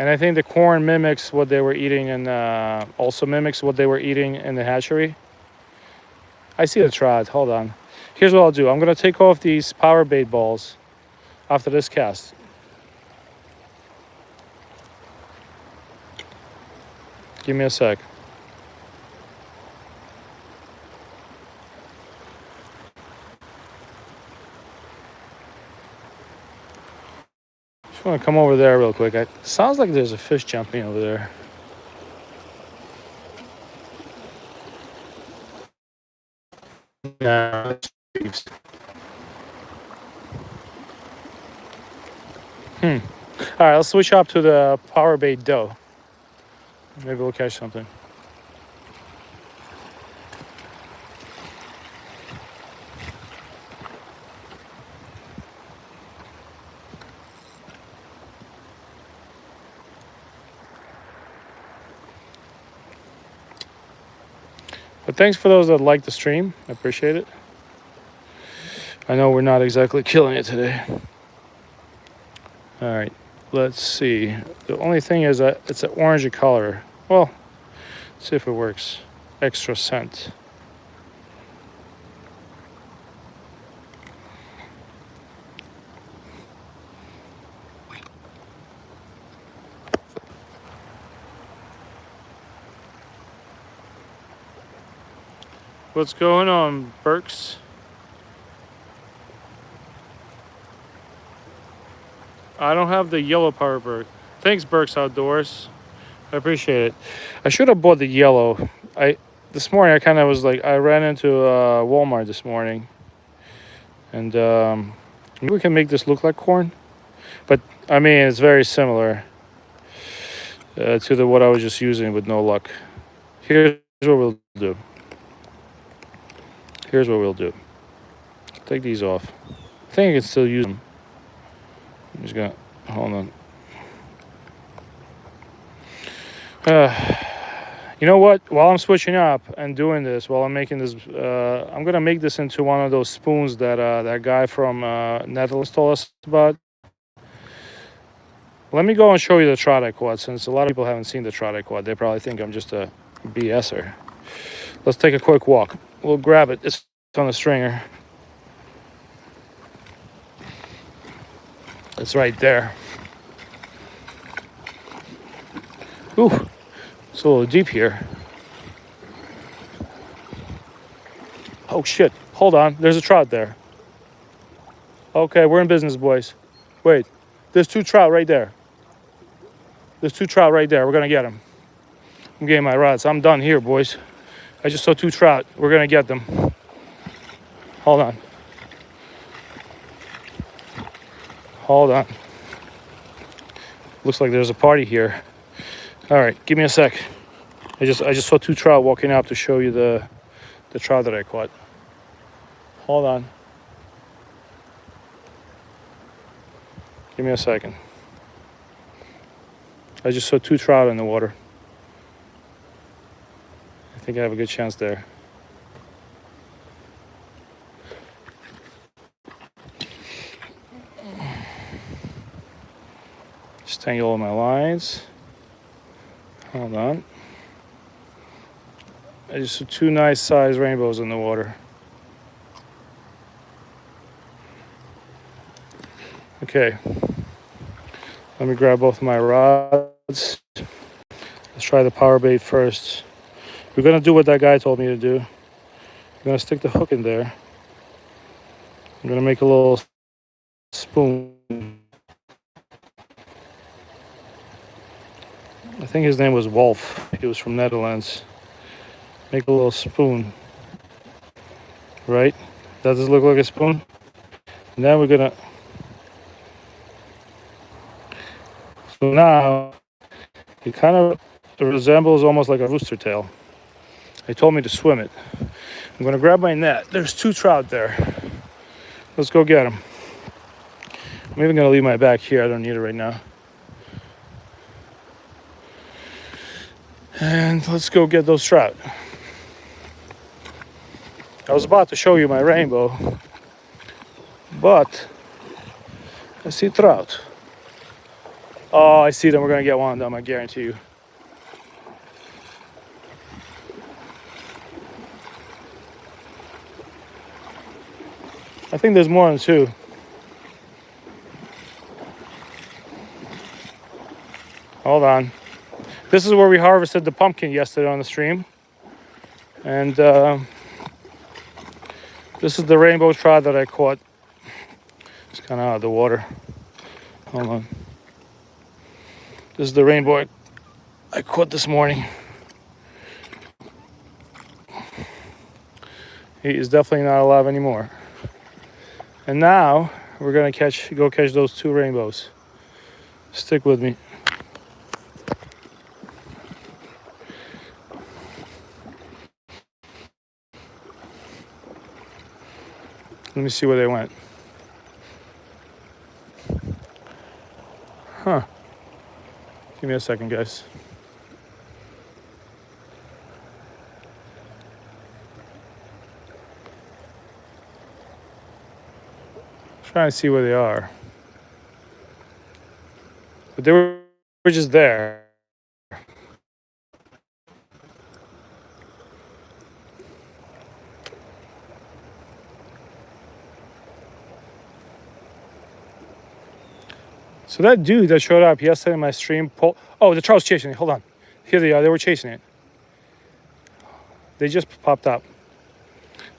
And I think the corn mimics what they were eating and also mimics what they were eating in the hatchery. I see the trout. Hold on. Here's what I'll do. I'm going to take off these power bait balls after this cast. Give me a sec. Just want to come over there real quick. It sounds like there's a fish jumping over there. Yeah. All right, let's switch up to the power bait dough. Maybe we'll catch something. But thanks for those that like the stream. I appreciate it. I know we're not exactly killing it today. All right, let's see. The only thing is that it's an orangey color. Well, let's see if it works. Extra scent. What's going on, Burks? I don't have the yellow power Burke. Thanks, Burks Outdoors. I appreciate it. I should have bought the yellow. This morning I kind of was like, I ran into Walmart this morning, and maybe we can make this look like corn. But I mean, it's very similar to what I was just using with no luck. Here's what we'll do. Take these off. I think I can still use them. I'm just gonna hold on. You know what? While I'm switching up and doing this, while I'm making this, I'm gonna make this into one of those spoons that that guy from Netherlands told us about. Let me go and show you the trout I caught, since a lot of people haven't seen the trout I caught. They probably think I'm just a BSer. Let's take a quick walk. We'll grab it. It's on the stringer. It's right there. Ooh, it's a little deep here. Oh shit, hold on, there's a trout there. Okay, we're in business, boys. Wait, there's 2 trout right there. There's 2 trout right there, we're gonna get them. I'm getting my rods, I'm done here, boys. I just saw 2 trout, we're gonna get them. Hold on. Hold on. Looks like there's a party here. All right, give me a sec. I just saw 2 trout walking out to show you the trout that I caught. Hold on. Give me a second. I just saw 2 trout in the water. I think I have a good chance there. Just tangle all my lines. Hold on. I just saw 2 nice sized rainbows in the water. Okay. Let me grab both my rods. Let's try the power bait first. We're gonna do what that guy told me to do. I'm gonna stick the hook in there. I'm gonna make a little spoon. I think his name was Wolf. He was from Netherlands. Make a little spoon. Right? Does this look like a spoon? And then we're gonna... So now, it kind of resembles almost like a rooster tail. They told me to swim it. I'm gonna grab my net. There's 2 trout there. Let's go get them. I'm even gonna leave my bag here. I don't need it right now. And let's go get those trout. I was about to show you my rainbow, but I see trout. Oh, I see them. We're gonna get one of them, I guarantee you. I think there's more than 2. Hold on. This is where we harvested the pumpkin yesterday on the stream. And this is the rainbow trout that I caught. It's kind of out of the water. Hold on. This is the rainbow I caught this morning. He is definitely not alive anymore. And now we're gonna go catch those 2 rainbows. Stick with me. Let me see where they went. Huh. Give me a second, guys. Trying to see where they are. But they were just there. So that dude that showed up yesterday in my stream, oh, the trout's chasing it. Hold on. Here they are. They were chasing it. They just popped up.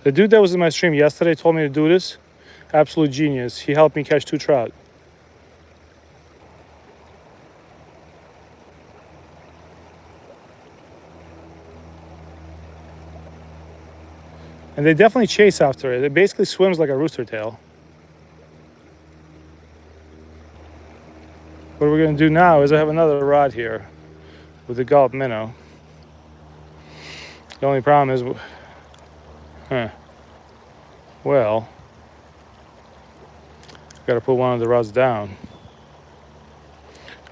The dude that was in my stream yesterday told me to do this. Absolute genius. He helped me catch 2 trout. And they definitely chase after it. It basically swims like a rooster tail. What we're going to do now is I have another rod here with the gulp minnow. The only problem is, well, I've got to put one of the rods down.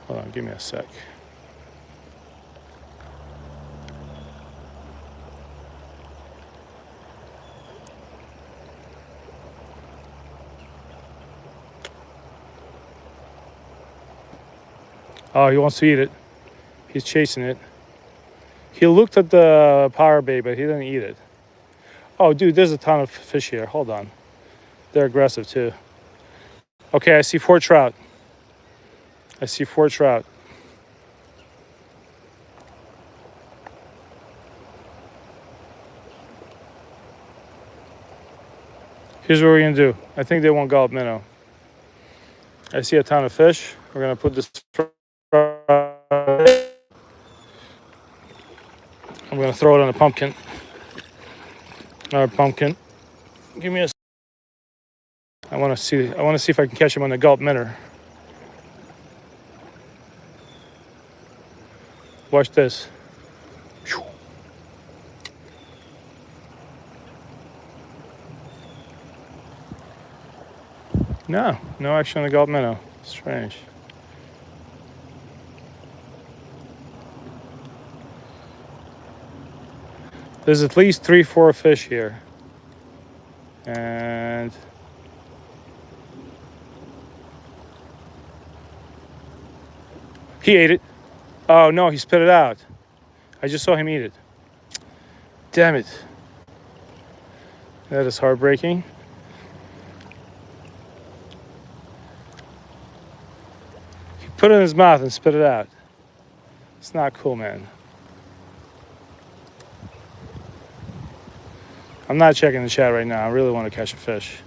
Hold on, give me a sec. Oh, he wants to eat it. He's chasing it. He looked at the power bait, but he didn't eat it. Oh, dude, there's a ton of fish here. Hold on. They're aggressive, too. Okay, I see 4 trout. I see 4 trout. Here's what we're gonna do. I think they won't gulp minnow. I see a ton of fish. We're gonna put this. I'm gonna throw it on a pumpkin. Our pumpkin. Give me a. I want to see if I can catch him on the gulp minnow. Watch this. No action on the gulp minnow. Strange. There's at least 3-4 fish here. And he ate it. Oh no, he spit it out. I just saw him eat it. Damn it. That is heartbreaking. He put it in his mouth and spit it out. It's not cool, man. I'm not checking the chat right now. I really want to catch a fish.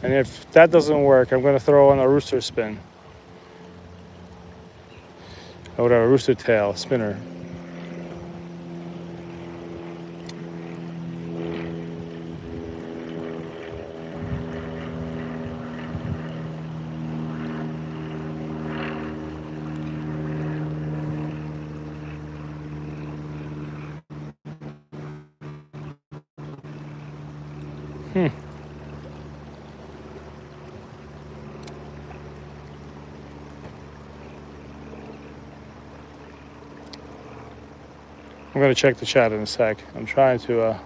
And if that doesn't work, I'm going to throw on a rooster spin. Or whatever, rooster tail spinner. I'm going to check the chat in a sec. I'm trying to...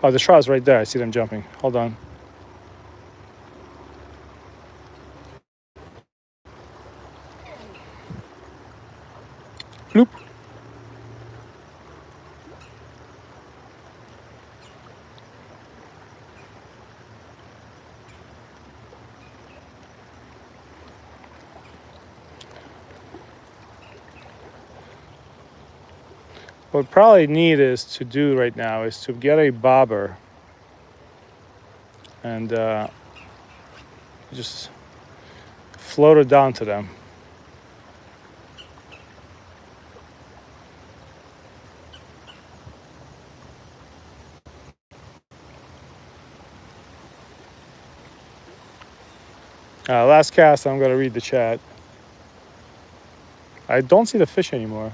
Oh, the trout's right there. I see them jumping. Hold on. Bloop. What we probably need is to do right now is to get a bobber and just float it down to them. Last cast, I'm going to read the chat. I don't see the fish anymore.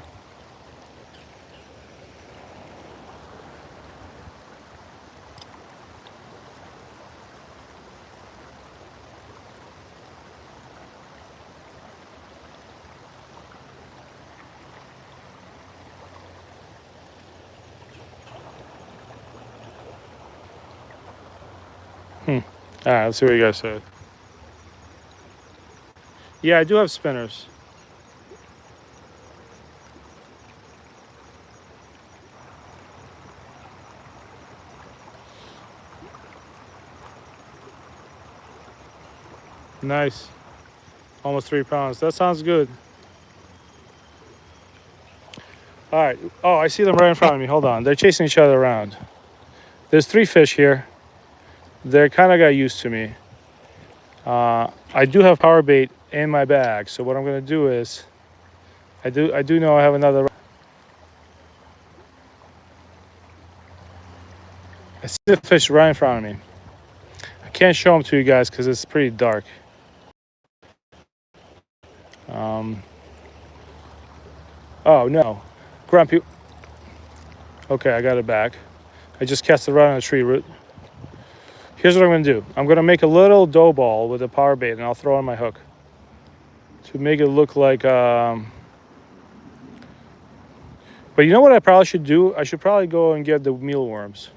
All right, let's see what you guys said. Yeah, I do have spinners. Nice. Almost 3 pounds. That sounds good. All right. Oh, I see them right in front of me. Hold on. They're chasing each other around. There's 3 fish here. They kind of got used to me. I do have power bait in my bag, so what I'm going to do is, I do know I have another. I see the fish right in front of me. I can't show them to you guys because it's pretty dark. Oh no, Grumpy. Okay, I got it back. I just cast it right on a tree root. Here's what I'm going to do. I'm going to make a little dough ball with a power bait, and I'll throw on my hook to make it look like. But you know what I probably should do? I should probably go and get the mealworms,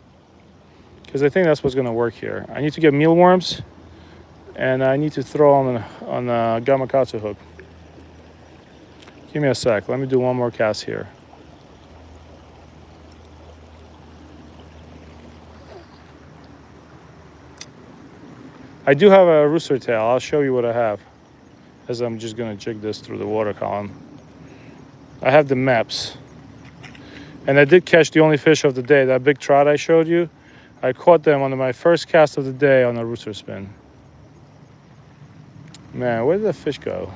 because I think that's what's going to work here. I need to get mealworms, and I need to throw them on the gamakatsu hook. Give me a sec. Let me do one more cast here. I do have a rooster tail. I'll show you what I have, as I'm just going to jig this through the water column. I have the maps. And I did catch the only fish of the day, that big trout I showed you. I caught them on my first cast of the day on a rooster spin. Man, where did the fish go?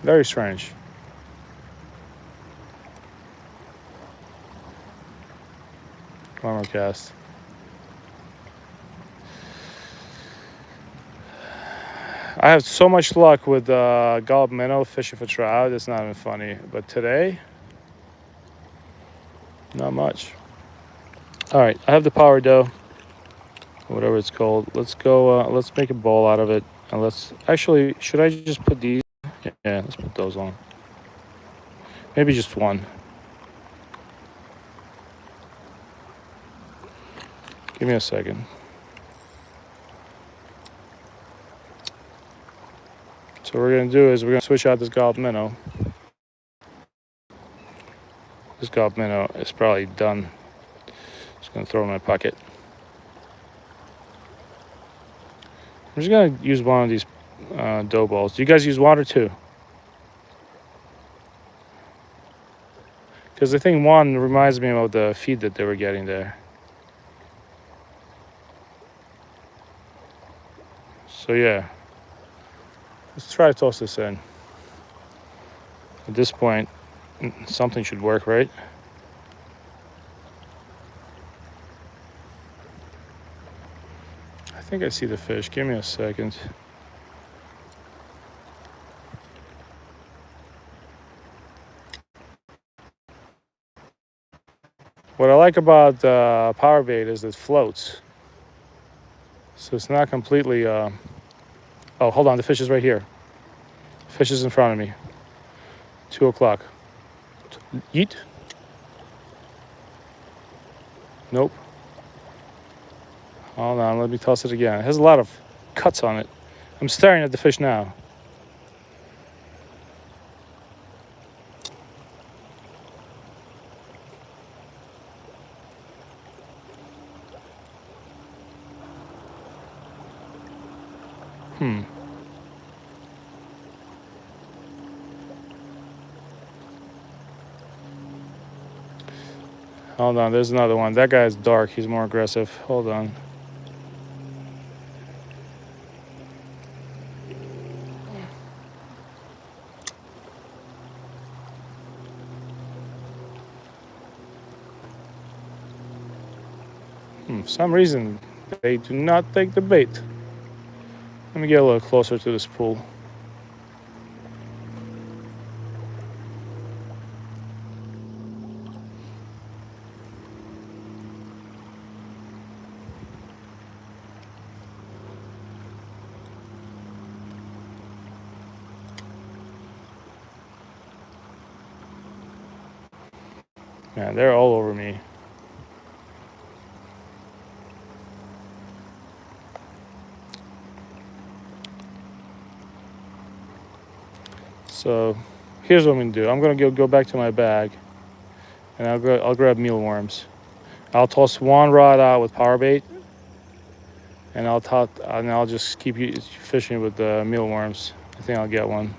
Very strange. One more cast. I have so much luck with gulp minnow fishing for trout. It's not even funny. But today, not much. All right, I have the power dough, whatever it's called. Let's go. Let's make a bowl out of it, and let's actually. Should I just put these? Yeah, let's put those on. Maybe just one. Give me a second. So what we're gonna do is we're gonna switch out this gulp minnow. This gulp minnow is probably done. Just gonna throw it in my pocket. I'm just gonna use one of these dough balls. Do you guys use water too? Because I think one reminds me of the feed that they were getting there. So yeah, let's try to toss this in. At this point, something should work, right? I think I see the fish. Give me a second. What I like about power bait is it floats. So it's not completely... Oh, hold on. The fish is right here. Fish is in front of me. 2 o'clock. Eat? Nope. Hold on. Let me toss it again. It has a lot of cuts on it. I'm staring at the fish now. Hold on, there's another one. That guy's dark. He's more aggressive. Hold on. For some reason, they do not take the bait. Let me get a little closer to this pool. Man, they're all over me. So here's what I'm gonna do. I'm gonna go back to my bag, and I'll grab mealworms. I'll toss one rod out with power bait, and I'll just keep fishing with the mealworms. I think I'll get one.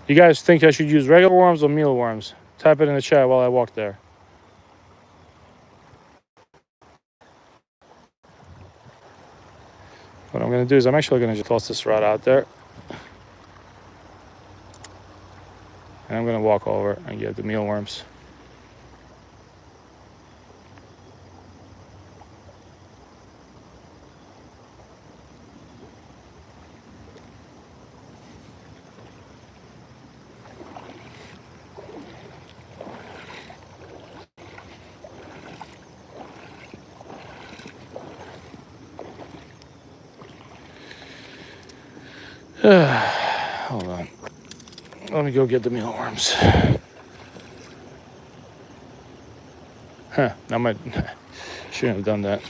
You guys think I should use regular worms or mealworms? Type it in the chat while I walk there. What I'm gonna do is I'm actually gonna just toss this rod out there. And I'm gonna walk over and get the mealworms. Hold on. Let me go get the mealworms. Now shouldn't have done that.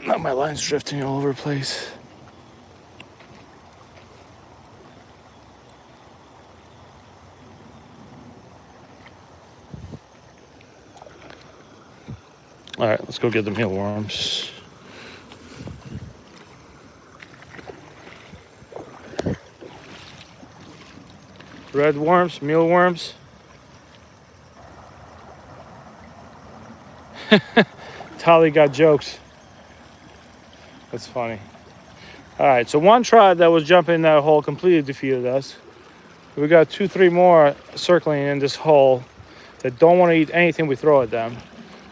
Now my line's drifting all over the place. All right, let's go get the mealworms. red worms, mealworms. Tali got jokes. That's funny. All right, so one trout that was jumping in that hole completely defeated us. We got 2, 3 more circling in this hole that don't want to eat anything we throw at them.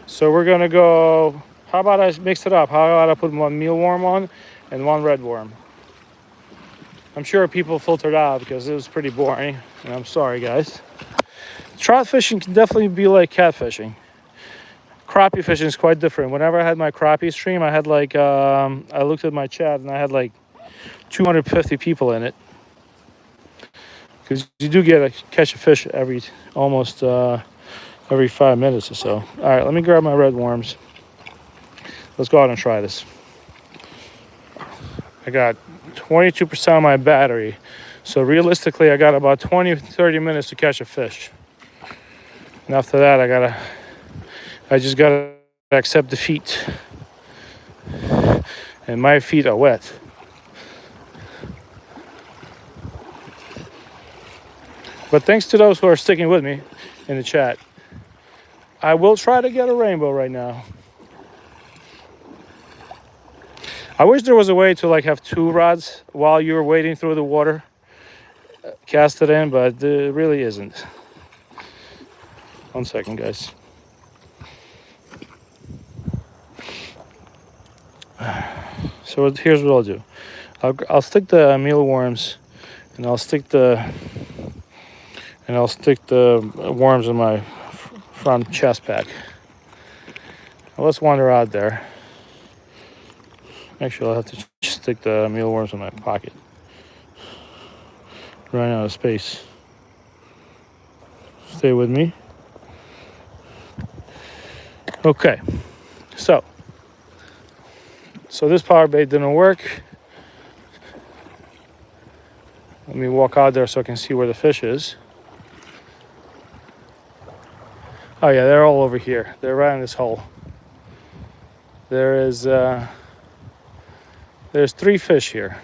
So we're gonna go, how about I mix it up? How about I put one mealworm on and one red worm? I'm sure people filtered out because it was pretty boring, and I'm sorry, guys. Trout fishing can definitely be like catfishing. Crappie fishing is quite different. Whenever I had my crappie stream, I had like, I looked at my chat and I had like 250 people in it. Because you do catch a fish almost every 5 minutes or so. All right, let me grab my red worms. Let's go out and try this. I got 22% of my battery. So realistically, I got about 20, 30 minutes to catch a fish. And after that, I just gotta accept defeat. And my feet are wet. But thanks to those who are sticking with me in the chat. I will try to get a rainbow right now. I wish there was a way to like have 2 rods while you're wading through the water. Cast it in, but there really isn't. 1 second, guys. So here's what I'll do. I'll stick the mealworms, and I'll stick the worms in my front chest pack. Now let's wander out there. Actually, I'll have to stick the mealworms in my pocket. Running out of space. Stay with me. Okay, so this power bait didn't work. Let me walk out there so I can see where the fish is. Oh yeah, they're all over here. They're right in this hole. There's 3 fish here.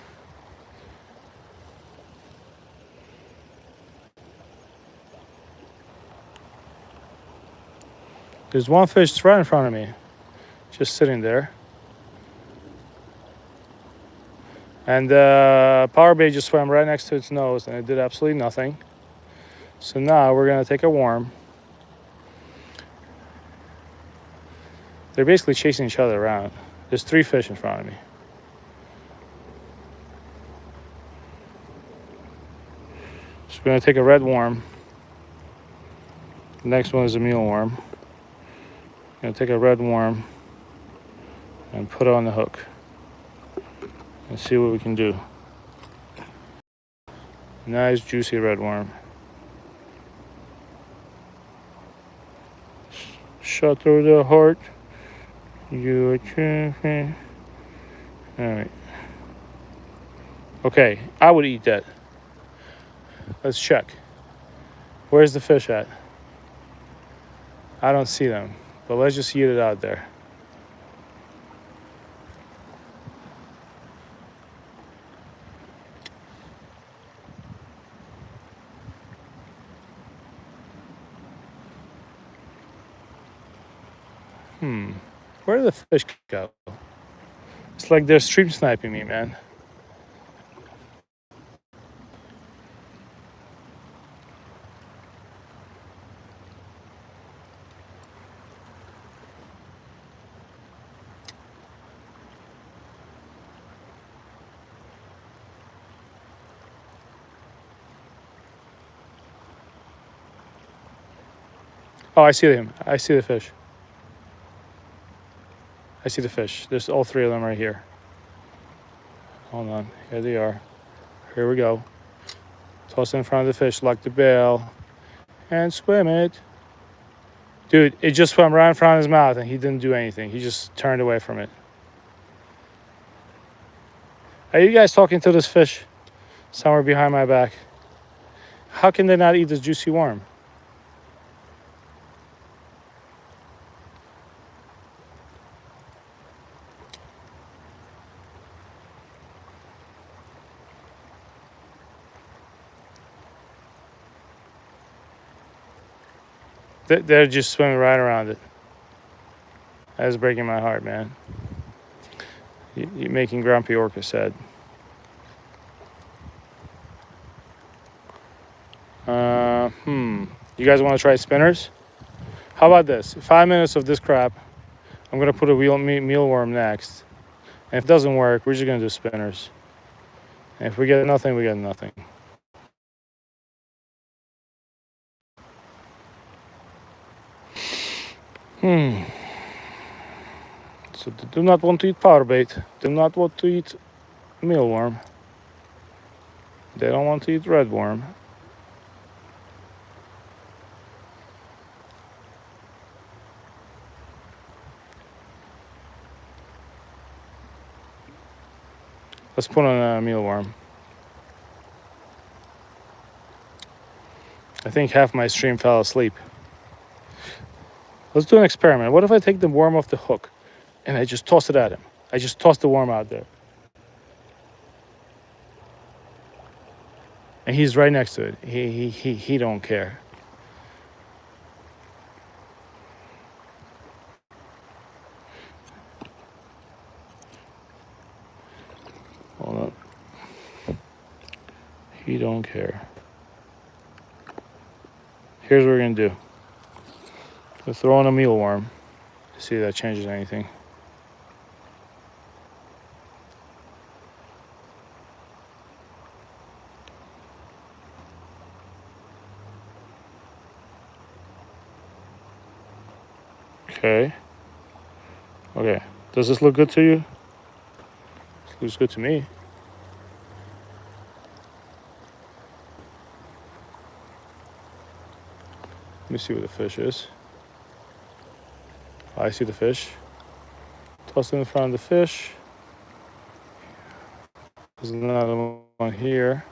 There's 1 fish that's right in front of me, just sitting there. And the power bait just swam right next to its nose and it did absolutely nothing. So now we're gonna take a worm. They're basically chasing each other around. There's 3 fish in front of me. So we're gonna take a red worm. The next one is a mealworm. Gonna take a red worm and put it on the hook and see what we can do. Nice juicy red worm. Shot through the heart. You are alright. Okay, I would eat that. Let's check. Where's the fish at? I don't see them, but let's just eat it out there. Where did the fish go? It's like they're stream sniping me, man. Oh, I see him. I see the fish. I see the fish. There's all 3 of them right here. Hold on. Here they are. Here we go. Toss it in front of the fish, lock the bail, and swim it. Dude, it just swam right in front of his mouth and he didn't do anything. He just turned away from it. Are you guys talking to this fish somewhere behind my back? How can they not eat this juicy worm? They're just swimming right around it. That's breaking my heart, man. You're making Grumpy Orca sad. You guys want to try spinners? How about this? 5 minutes of this crap. I'm gonna put a mealworm next. And if it doesn't work, we're just gonna do spinners. And if we get nothing, we get nothing. So they do not want to eat power bait. Do not want to eat mealworm. They don't want to eat redworm. Let's put on a mealworm. I think half my stream fell asleep. Let's do an experiment. What if I take the worm off the hook and I just toss it at him? I just toss the worm out there. And he's right next to it. He don't care. Hold on. He don't care. Here's what we're gonna do. We'll throw in a mealworm. See if that changes anything. Okay. Okay. Does this look good to you? This looks good to me. Let me see what the fish is. I see the fish. Toss it in front of the fish. There's another one here.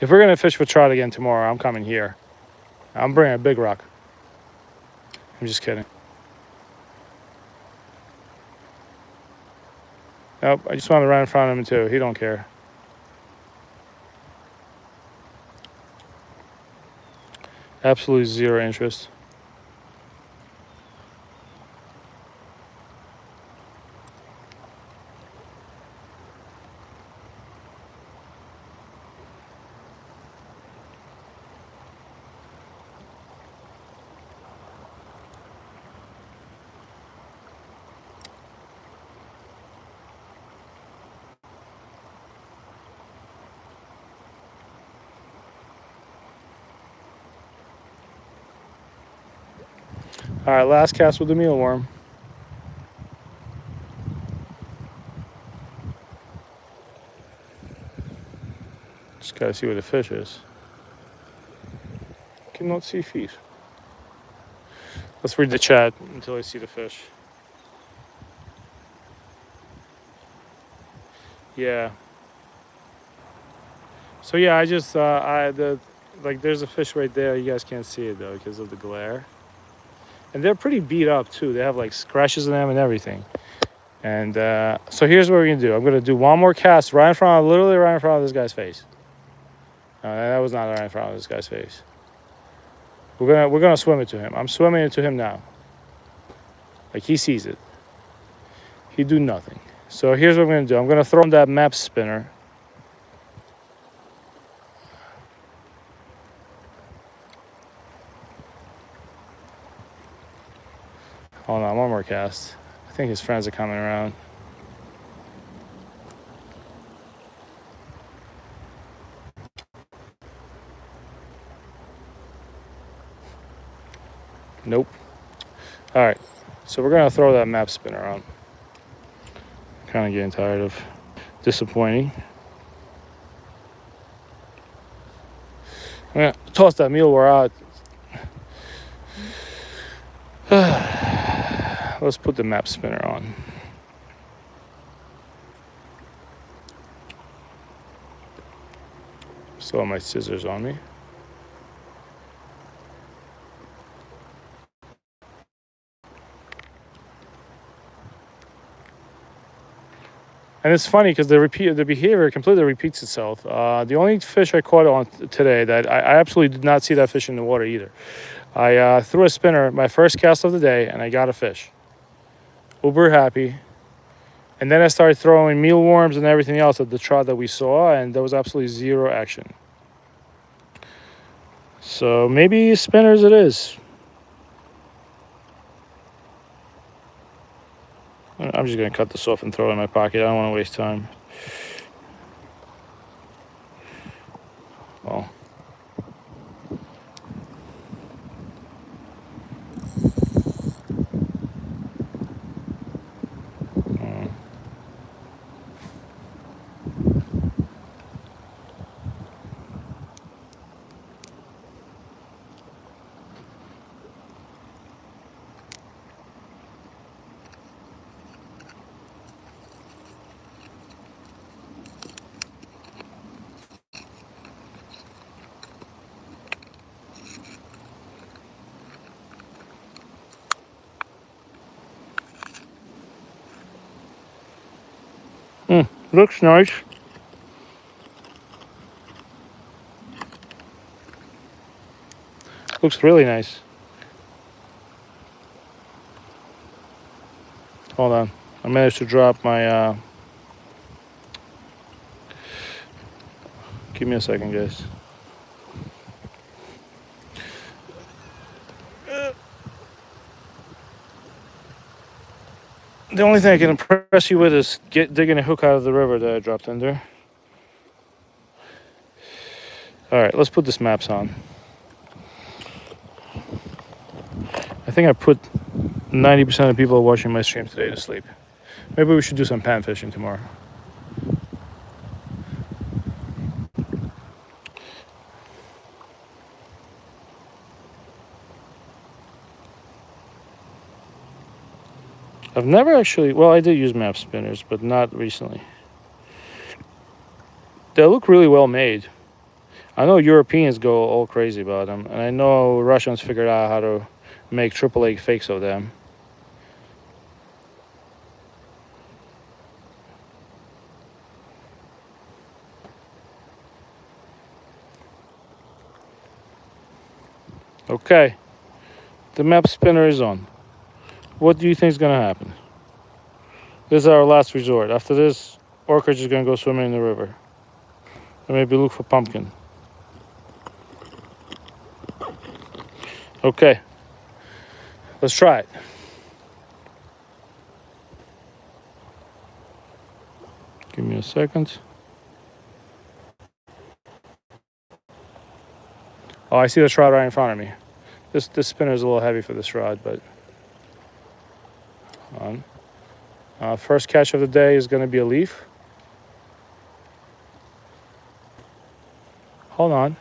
If we're gonna fish for trout again tomorrow, I'm coming here. I'm bringing a big rock. I'm just kidding. Nope, I just want to run in front of him too. He don't care. Absolutely zero interest. All right, last cast with the mealworm. Just gotta see where the fish is. Cannot see fish. Let's read the chat until I see the fish. Yeah. So yeah, I just there's a fish right there. You guys can't see it though because of the glare. And they're pretty beat up too. They have like scratches in them and everything. And so here's what we're gonna do. I'm gonna do one more cast literally right in front of this guy's face. That was not right in front of this guy's face. We're gonna swim it to him. I'm swimming it to him now. Like he sees it. He do nothing. So here's what I'm gonna do. I'm gonna throw in that map spinner. Hold on, one more cast. I think his friends are coming around. Nope. All right, so we're gonna throw that map spinner on. Kind of getting tired of disappointing. I'm gonna toss that mealworm out. Let's put the map spinner on. Still have my scissors on me. And it's funny because the behavior completely repeats itself. The only fish I caught on today that I absolutely did not see that fish in the water either. I threw a spinner, my first cast of the day, and I got a fish. Uber happy. And then I started throwing mealworms and everything else at the trout that we saw, and there was absolutely zero action. So maybe spinners it is. I'm just going to cut this off and throw it in my pocket. I don't want to waste time. Well, looks nice. Looks really nice. Hold on. I managed to drop my... Give me a second, guys. The only thing I can impress you with is digging a hook out of the river that I dropped in there. All right, let's put this maps on. I think I put 90% of people watching my stream today to sleep. Maybe we should do some pan fishing tomorrow. I've never actually, well, I did use map spinners, but not recently. They look really well made. I know Europeans go all crazy about them, and I know Russians figured out how to make AAA fakes of them. Okay, the map spinner is on. What do you think is going to happen? This is our last resort. After this, Orchard is going to go swimming in the river. And maybe look for pumpkin. Okay, let's try it. Give me a second. Oh, I see the trout right in front of me. This spinner is a little heavy for this rod, but first catch of the day is going to be a leaf. Hold on.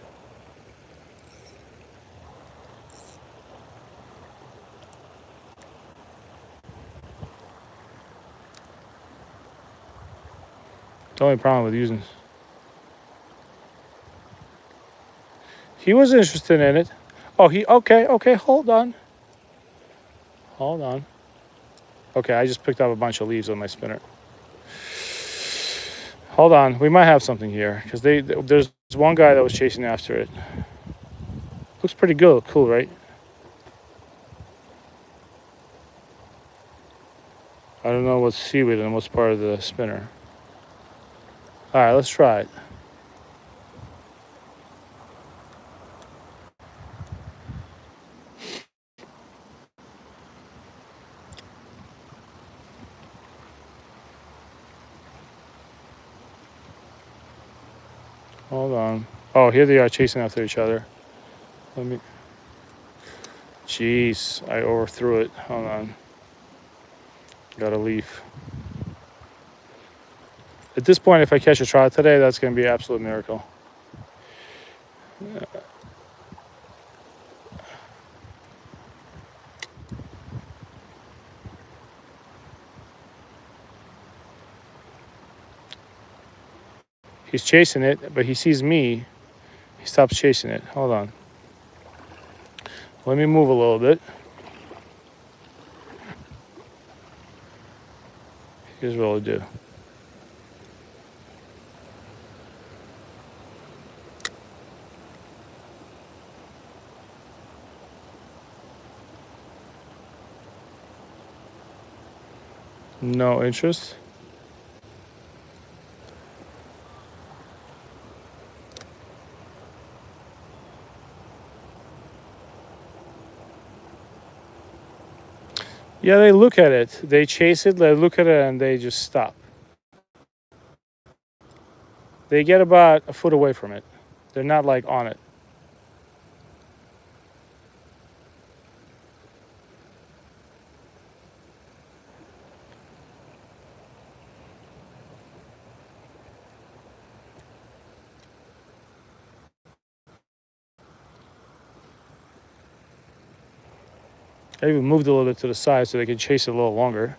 The only problem with using... He was interested in it. Oh, okay, hold on. Hold on. Okay, I just picked up a bunch of leaves on my spinner. Hold on, we might have something here, because there's one guy that was chasing after it. Looks pretty good, cool, right? I don't know what's seaweed and what's part of the spinner. All right, let's try it. Hold on. Oh, here they are chasing after each other. Let me... Jeez, I overthrew it. Hold on. Got a leaf. At this point, if I catch a trout today, that's going to be an absolute miracle. He's chasing it, but he sees me. He stops chasing it. Hold on. Let me move a little bit. Here's what I'll do. No interest. Yeah, they look at it. They chase it, they look at it, and they just stop. They get about a foot away from it. They're not like on it. I even moved a little bit to the side so they can chase it a little longer.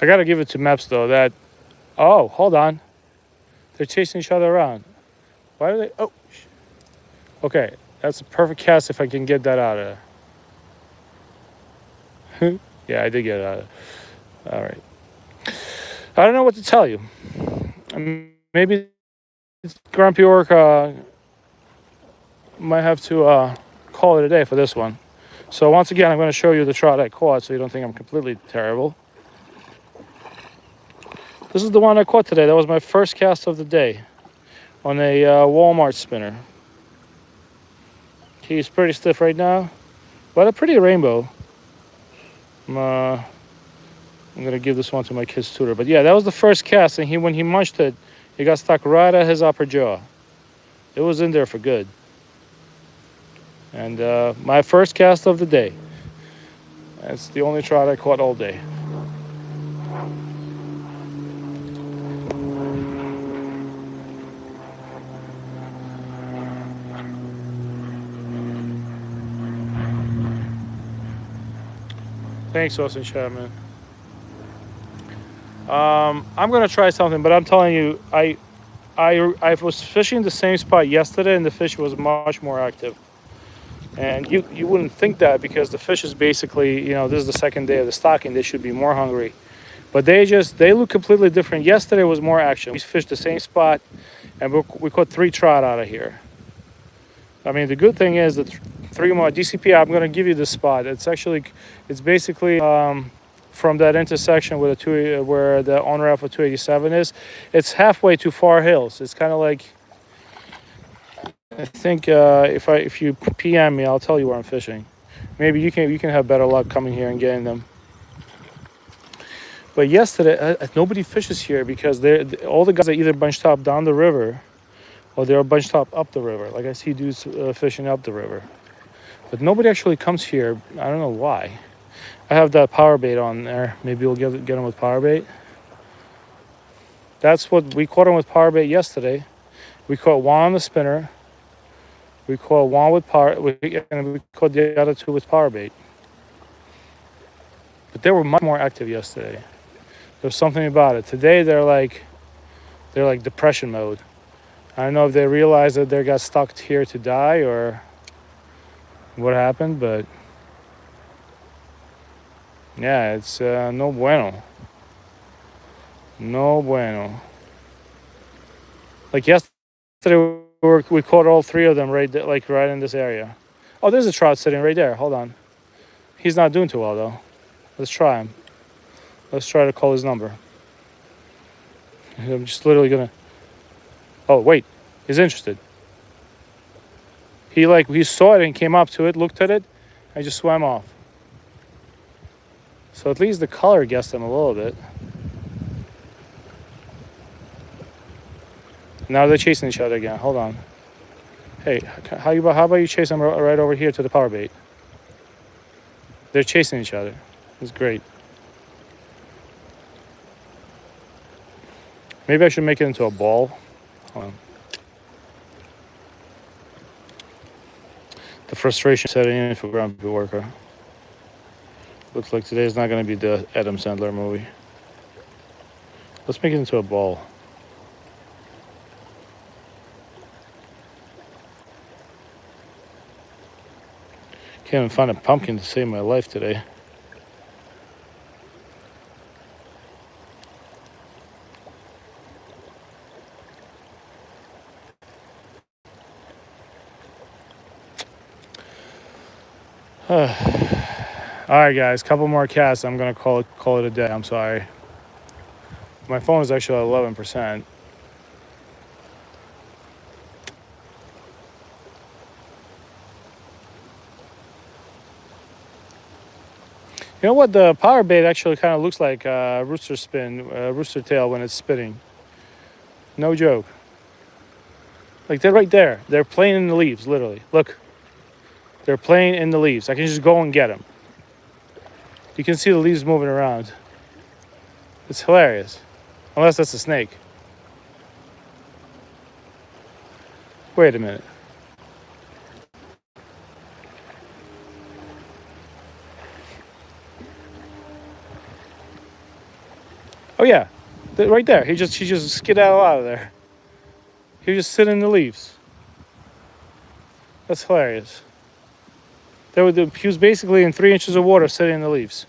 I gotta give it to Maps though. That oh, hold on, they're chasing each other around. Why do they? Oh, okay, that's a perfect cast if I can get that out of there. Yeah, I did get it out of there. All right. I don't know what to tell you. Maybe Grumpy Orca might have to call it a day for this one. So once again, I'm going to show you the trout I caught so you don't think I'm completely terrible. This is the one I caught today. That was my first cast of the day on a Walmart spinner. He's pretty stiff right now, but a pretty rainbow. I'm going to give this one to my kid's tutor. But yeah, that was the first cast, and when he munched it, it got stuck right at his upper jaw. It was in there for good. And my first cast of the day. That's the only trout I caught all day. Thanks, Austin Chapman. I'm gonna try something, but I'm telling you, I was fishing the same spot yesterday, and the fish was much more active. And you wouldn't think that because the fish is basically, this is the second day of the stocking. They should be more hungry, but they look completely different. Yesterday was more action. We fished the same spot, and we caught 3 trout out of here. I mean, the good thing is that 3 more DCP. I'm gonna give you this spot. It's basically from that intersection where the on ramp for 287 is. It's halfway to Far Hills. It's kind of like, I think if you PM me, I'll tell you where I'm fishing. Maybe you can have better luck coming here and getting them. But yesterday, nobody fishes here because all the guys are either bunched up down the river, or they're bunched up the river. Like I see dudes fishing up the river, but nobody actually comes here. I don't know why. I have that power bait on there. Maybe we'll get them with power bait. That's what we caught them with power bait yesterday. We caught one on the spinner. We caught one with and we caught the other 2 with power bait. But they were much more active yesterday. There's something about it. Today they're like depression mode. I don't know if they realized that they got stuck here to die or what happened, but yeah, it's no bueno. No bueno. Like yesterday, we caught all 3 of them right in this area. Oh, there's a trout sitting right there. Hold on. He's not doing too well though. Let's try him. Let's try to call his number. I'm just literally gonna. Oh wait, he's interested. He saw it and came up to it, looked at it, and just swam off. So at least the color guessed him a little bit. Now they're chasing each other again. Hold on. Hey, how about you chase them right over here to the power bait? They're chasing each other. It's great. Maybe I should make it into a ball. Hold on. The frustration setting in for grumpy worker. Looks like today's not going to be the Adam Sandler movie. Let's make it into a ball. Can't even find a pumpkin to save my life today. All right, guys, couple more casts. I'm gonna call it a day. I'm sorry. My phone is actually at 11%. You know what? The power bait actually kind of looks like rooster tail when it's spitting. No joke. Like they're right there. They're playing in the leaves, literally. Look. They're playing in the leaves. I can just go and get them. You can see the leaves moving around. It's hilarious. Unless that's a snake. Wait a minute. Oh yeah, right there. He just skedaddled out of there. He was just sitting in the leaves. That's hilarious. He was basically in 3 inches of water sitting in the leaves.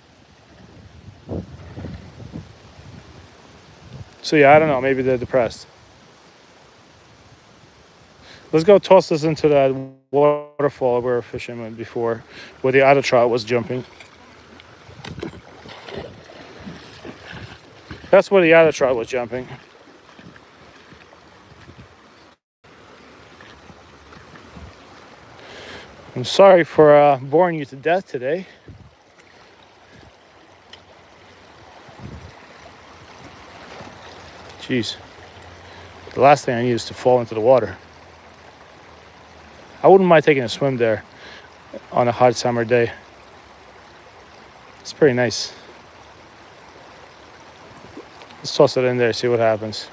So yeah, I don't know. Maybe they're depressed. Let's go toss this into that waterfall we were fishing before, where the otter trout was jumping. That's where the otter trout was jumping. I'm sorry for boring you to death today. Jeez. The last thing I need is to fall into the water. I wouldn't mind taking a swim there on a hot summer day. It's pretty nice. Let's toss it in there, see what happens.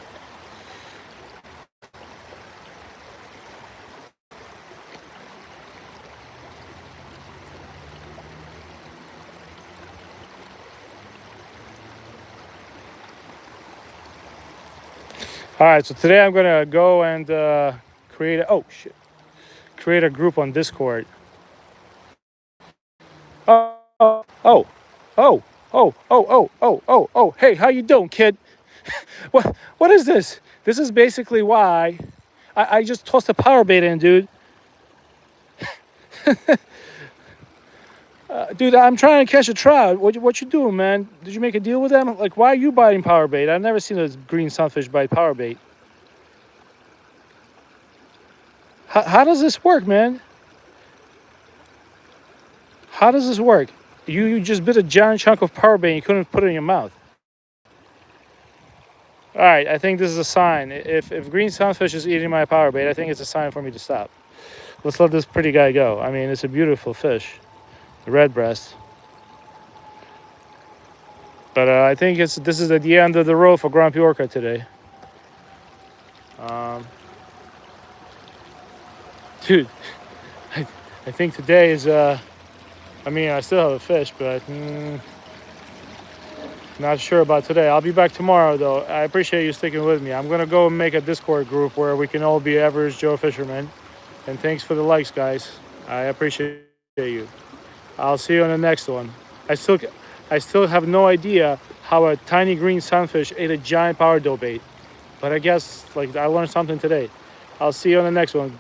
All right, so today I'm gonna go and create a group on Discord. Oh, hey, how you doing, kid? What is this? This is basically why I just tossed a power bait in, dude. Dude, I'm trying to catch a trout. What you doing, man? Did you make a deal with them? Like, why are you biting power bait? I've never seen a green sunfish bite power bait. How does this work, man? How does this work? You just bit a giant chunk of power bait and you couldn't put it in your mouth. All right, I think this is a sign. If green sunfish is eating my power bait, I think it's a sign for me to stop. Let's let this pretty guy go. I mean, it's a beautiful fish, the red breast. But I think this is at the end of the road for Grumpy Orca today. Dude, I think today is, I mean, I still have a fish, but not sure about today. I'll be back tomorrow, though. I appreciate you sticking with me. I'm going to go and make a Discord group where we can all be average Joe fishermen. And thanks for the likes, guys. I appreciate you. I'll see you on the next one. I still have no idea how a tiny green sunfish ate a giant power dough bait. But I guess, like, I learned something today. I'll see you on the next one.